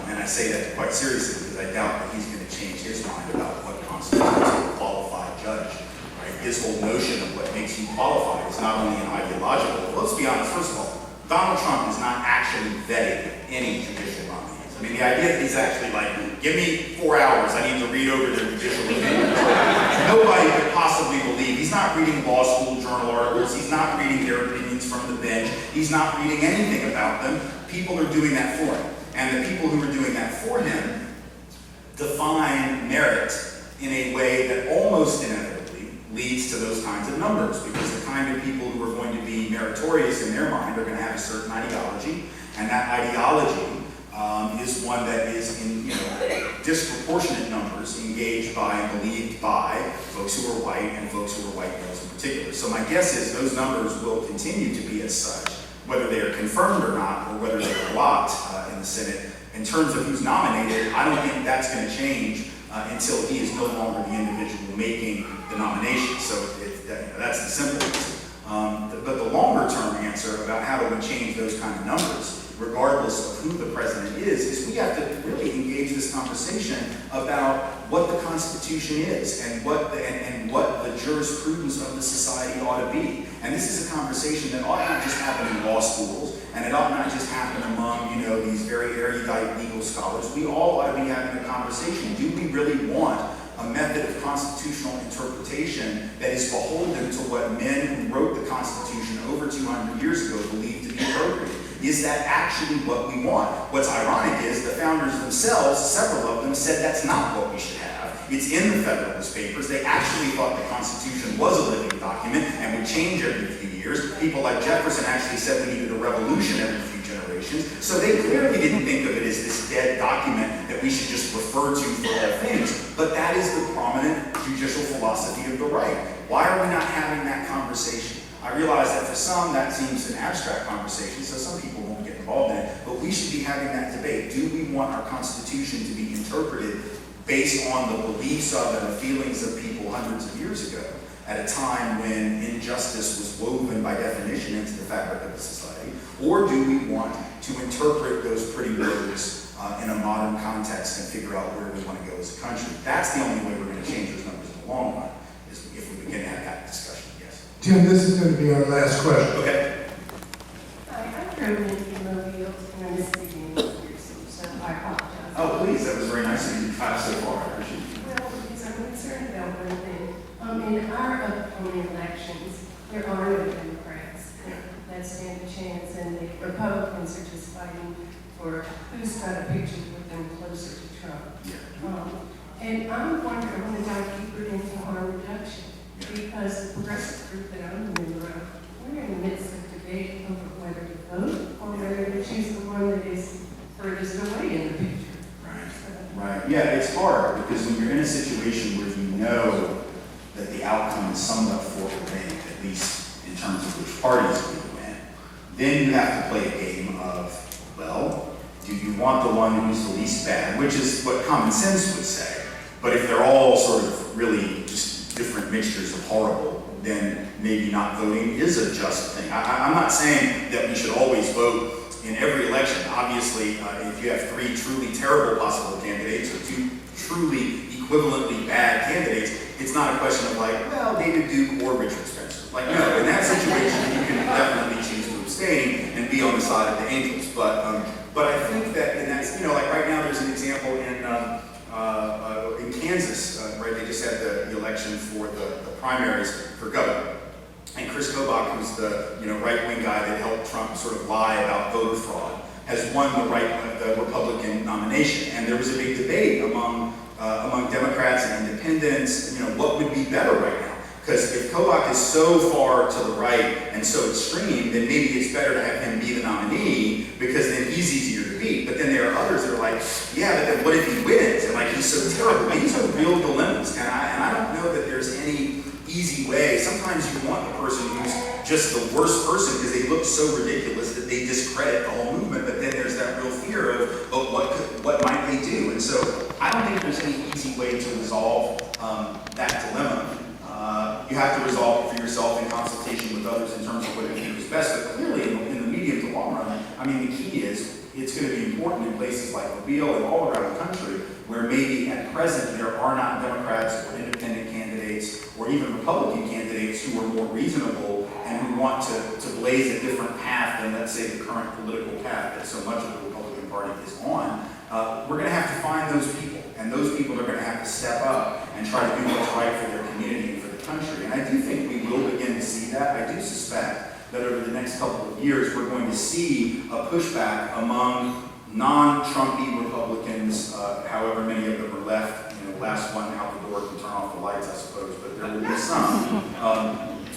And I say that quite seriously because I doubt that he's going to change his mind about what constitutes a qualified judge. Right? His whole notion of what makes you qualified is not only an ideological. Let's be honest. First of all, Donald Trump is not actually vetting any judicial nominees. I mean, the idea that he's actually like, give me 4 hours, I need to read over their judicial opinions. Nobody could possibly believe. He's not reading law school journal articles. He's not reading their opinions from the bench. He's not reading anything about them. People are doing that for him. And the people who are doing that for him define merit in a way that almost inevitably leads to those kinds of numbers, because the kind of people who are going to be meritorious in their mind are going to have a certain ideology, and that ideology is one that is in disproportionate numbers engaged by and believed by folks who are white and folks who are white males in particular. So my guess is those numbers will continue to be as such, whether they are confirmed or not, or whether they are blocked in the Senate. In terms of who's nominated, I don't think that's going to change until he is no longer the individual making the nomination. So that's the simple answer. But the longer term answer about how do we change those kind of numbers, regardless of who the president is we have to really engage this conversation about what the Constitution is and what the jurisprudence of the society ought to be. And this is a conversation that ought not just happen in law schools, and it ought not just happen among these very erudite legal scholars. We all ought to be having a conversation. Do we really want a method of constitutional interpretation that is beholden to what men who wrote the Constitution over 200 years ago believed to be appropriate? Is that actually what we want? What's ironic is the founders themselves, several of them, said that's not what we should have. It's in the Federalist Papers. They actually thought the Constitution was a living document and would change every few years. People like Jefferson actually said we needed a revolution every few generations. So they clearly didn't think of it as this dead document that we should just refer to for all things. But that is the prominent judicial philosophy of the right. Why are we not having that conversation? I realize that for some that seems an abstract conversation, so some people won't get involved in it, but we should be having that debate. Do we want our Constitution to be interpreted based on the beliefs of and the feelings of people hundreds of years ago, at a time when injustice was woven by definition into the fabric of the society? Or do we want to interpret those pretty words in a modern context and figure out where we want to go as a country? That's the only way we're going to change those numbers in the long run, is if we begin to have that discussion. Yes. Tim, this is going to be our last question. Okay. Hi, I'm Carolyn Mobile, and I'm speaking so I apologize. Oh, please. That was very nice of you to pass so far. I appreciate it. Well, because I'm concerned about one thing. In our upcoming elections, there are no Democrats that stand a chance, and the Republicans are just fighting for who's got a picture with them closer to Trump. And I'm wondering, I want to dive deeper into harm reduction, because the progressive group that I'm a member of, we're in the midst of debate over whether to vote or whether to choose the one that is furthest away in the picture. Right. Yeah, it's hard because when you're in a situation where you know that the outcome is somewhat foreordained, at least in terms of which parties will win, then you have to play a game of, well, do you want the one who's the least bad, which is what common sense would say. But if they're all sort of really just different mixtures of horrible, then maybe not voting is a just thing. I'm not saying that we should always vote in every election. Obviously, if you have 3 truly terrible possible candidates or 2 truly equivalently bad candidates, it's not a question of like, well, David Duke or Richard Spencer. Like, no, in that situation, you can definitely choose to abstain and be on the side of the angels. But I think that, and that's, like right now there's an example in Kansas, right? They just had the election for the primaries for governor. And Chris Kobach, who's the right-wing guy that helped Trump sort of lie about voter fraud, has won the Republican nomination. And there was a big debate among Democrats and independents, what would be better right now? Because if Kobach is so far to the right and so extreme, then maybe it's better to have him be the nominee because then he's easier to beat. But then there are others that are like, yeah, but then what if he wins? And like, he's so terrible. These are real dilemmas. And I don't know that there's any easy way. Sometimes you want the person who's just the worst person because they look so ridiculous that they discredit the whole movement. But then there's that real fear of what might they do? And so I don't think there's any easy way to resolve that dilemma. You have to resolve it for yourself in consultation with others in terms of what you think is best. But clearly, in the medium to long run, the key is it's going to be important in places like Mobile and all around the country where maybe at present there are not Democrats or independent candidates or even Republican candidates who are more reasonable and who want to blaze a different path than, let's say, the current political path that so much of the Republican Party is on. We're going to have to find those people, and those people are going to have to step up and try to do what's right for their community and for the country. And I do think we will begin to see that. I do suspect that over the next couple of years, we're going to see a pushback among non-Trumpy Republicans, however many of them are left. Last one out the door can turn off the lights, I suppose, but there will be some.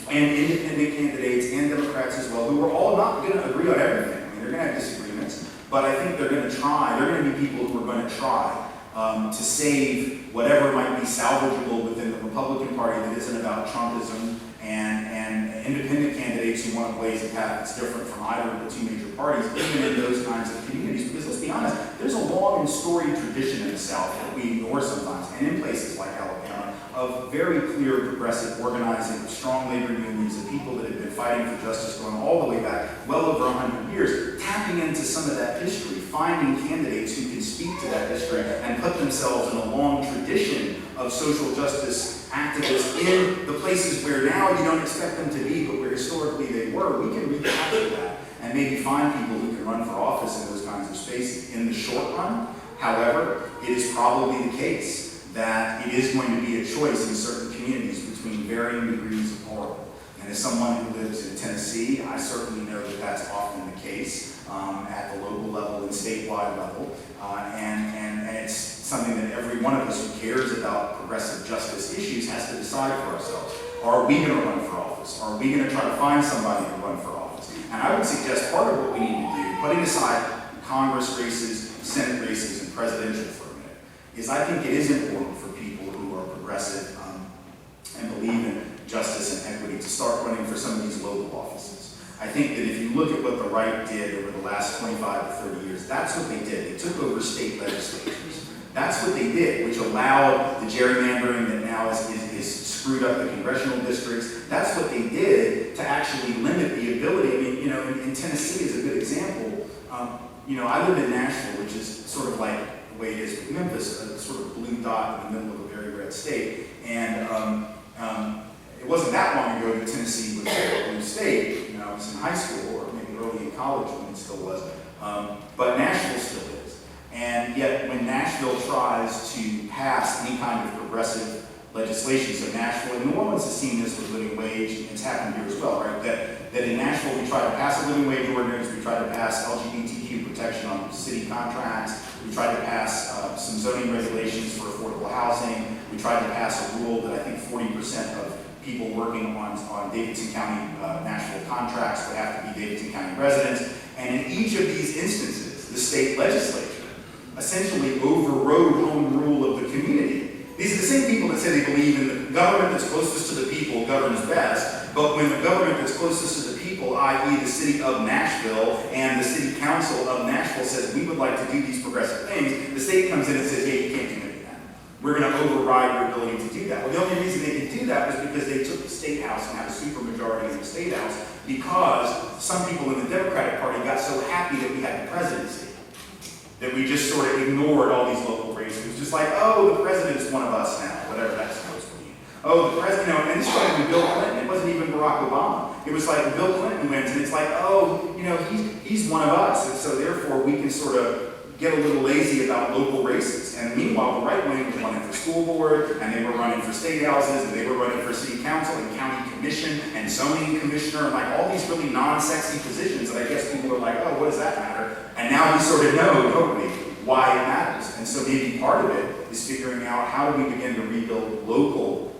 And independent candidates and Democrats as well, who are all not going to agree on everything. They're going to have disagreements, but I think they're going to try. They're going to be people who are going to try to save whatever might be salvageable within the Republican Party that isn't about Trumpism, and independent candidates who want to blaze a path that's different from either of the 2 major parties, even in those kinds of communities. Because let's be honest, there's a long and storied tradition in the South that we ignore sometimes, and in places like Alabama, of very clear progressive organizing of strong labor unions and people that have been fighting for justice going all the way back, well over 100 years, tapping into some of that history, finding candidates who can speak to that history and put themselves in a long tradition of social justice activists in the places where now you don't expect them to be, but where historically they were. We can recapture that and maybe find people who can run for office in those kinds of spaces in the short run. However, it is probably the case that it is going to be a choice in certain communities between varying degrees of horrible. And as someone who lives in Tennessee, I certainly know that that's often the case at the local level and statewide level. And it's something that every one of us who cares about progressive justice issues has to decide for ourselves. Are we going to run for office? Are we going to try to find somebody to run for office? And I would suggest part of what we need to do, putting aside Congress races, Senate races, and presidential for a minute, is I think it is important for people who are progressive and believe in justice and equity to start running for some of these local offices. I think that if you look at what the right did over the last 25 to 30 years, that's what they did. They took over state legislatures. That's what they did, which allowed the gerrymandering that now is screwed up the congressional districts. That's what they did to actually limit the ability. I mean, you know, in Tennessee is a good example. You know, I live in Nashville, which is sort of like the way it is with Memphis, a sort of blue dot in the middle of a very red state. And it wasn't that long ago that Tennessee was a blue state. You know, I was in high school or maybe early in college when it still was. But Nashville still is. And yet when Nashville tries to pass any kind of progressive legislation, so Nashville, and New Orleans has seen this with living wage, and it's happened here as well, right? That in Nashville we try to pass a living wage ordinance, we try to pass LGBTQ protection on city contracts, we tried to pass some zoning regulations for affordable housing, we tried to pass a rule that I think 40% of people working on Davidson County Nashville contracts would have to be Davidson County residents, and in each of these instances, the state legislature essentially overrode home rule of the community. These are the same people that say they believe in the government that's closest to the people governs best, but when the government that's closest to the people, i.e. the city of Nashville and the city council of Nashville says we would like to do these progressive things, the state comes in and says, hey, you can't do any of that. We're going to override your ability to do that. Well, the only reason they could do that was because they took the state house and had a supermajority in the state house because some people in the Democratic Party got so happy that we had the presidency that we just sort of ignored all these local races. It was just like, oh, the president's one of us now, whatever that's supposed to mean. Oh, the president, you know, and this started with Bill Clinton. It wasn't even Barack Obama. It was like Bill Clinton wins, and it's like, oh, you know, he's one of us, and so therefore we can sort of get a little lazy about local races. And meanwhile, the right wing was running for school board, and they were running for state houses, and they were running for city council and county commission and zoning commissioner, and like all these really non-sexy positions that I guess people are like, oh, what does that matter? And now we sort of know, don't we, why it matters. And so maybe part of it is figuring out how do we begin to rebuild local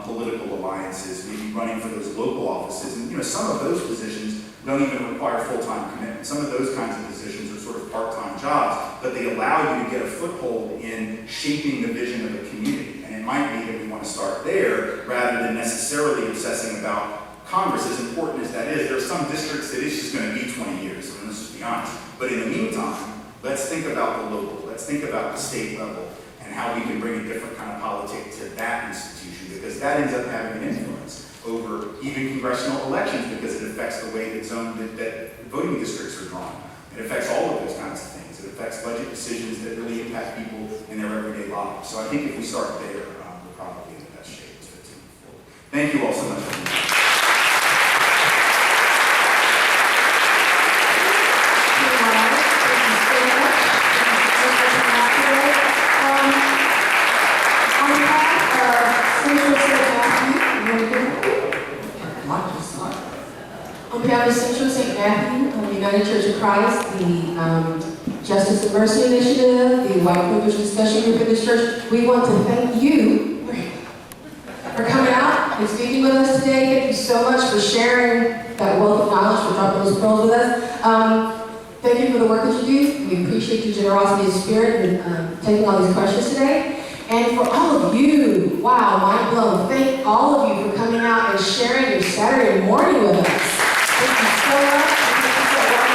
political alliances, maybe running for those local offices. And you know, some of those positions don't even require full-time commitment. Some of those kinds of positions are sort of part-time jobs, but they allow you to get a foothold in shaping the vision of a community. And it might be that we want to start there rather than necessarily obsessing about Congress, as important as that is. There are some districts that it's just going to be 20 years, I mean, let's just be honest. But in the meantime, let's think about the local, let's think about the state level, and how we can bring a different kind of politic to that institution, because that ends up having an influence over even congressional elections, because it affects the way that voting districts are drawn. It affects all of those kinds of things. It affects budget decisions that really impact people in their everyday lives. So I think if we start there, we're probably in the best shape to move forward. Thank you all so much for being here. On behalf of Central St. Matthew, the United Church of Christ, the Justice and Mercy Initiative, the White Privilege Discussion Group in this church, we want to thank you for coming out and speaking with us today. Thank you so much for sharing that wealth of knowledge, for dropping those pearls with us. Thank you for the work that you do. We appreciate your generosity of spirit in taking all these questions today. And for all of you, wow, mind blown. Thank all of you for coming out and sharing your Saturday morning with us. Thank you so much. Thank you so much.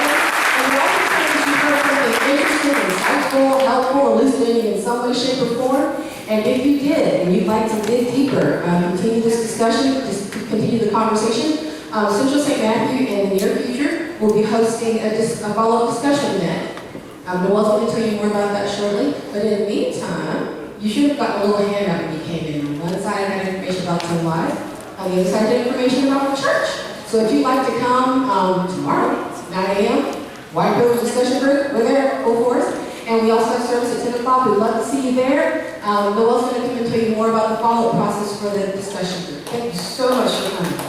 And we also pray that you heard something interesting, insightful, helpful, elucidating in some way, shape, or form. And if you did, and you'd like to dig deeper, continue this discussion, just continue the conversation, Central St. Matthew in the near future will be hosting a follow-up discussion event. Noel's going to tell you more about that shortly. But in the meantime, you should have gotten a little handout when you came in. On one side had information about Tulane Live, on the other side had information about the church. So if you'd like to come tomorrow, 9 a.m., White Privilege Discussion Group, we're there, go for us. And we also have service at 10 o'clock. We'd love to see you there. Noel's going to come and tell you more about the follow-up process for the discussion group. Thank you so much for coming.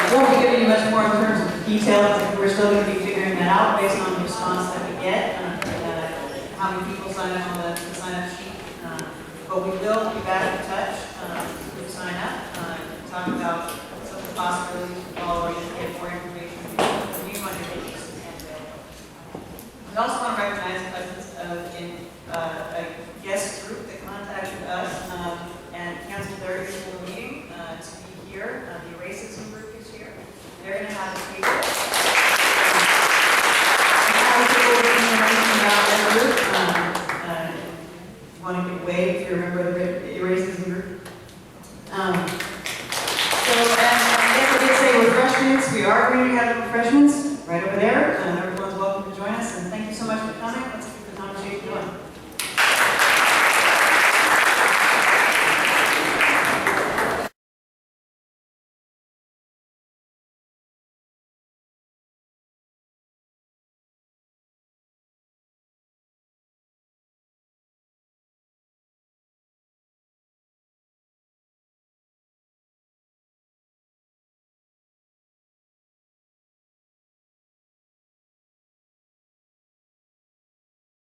I won't be giving you much more in terms of detail. We're still going to be figuring that out based on the response that we get. How many people sign up on the sign-up sheet. But we will be back in touch with sign up, talk about some of the possibilities of following and get more information from you on your pages and available. We also want to recognize the presence of a guest group that contacted us and canceled their usual meeting to be here, the Racism to the speaker. Now we'll take over the information about that group. Want to give way if you're a member of the racism group. So, and I guess I did say refreshments. We are going to have refreshments.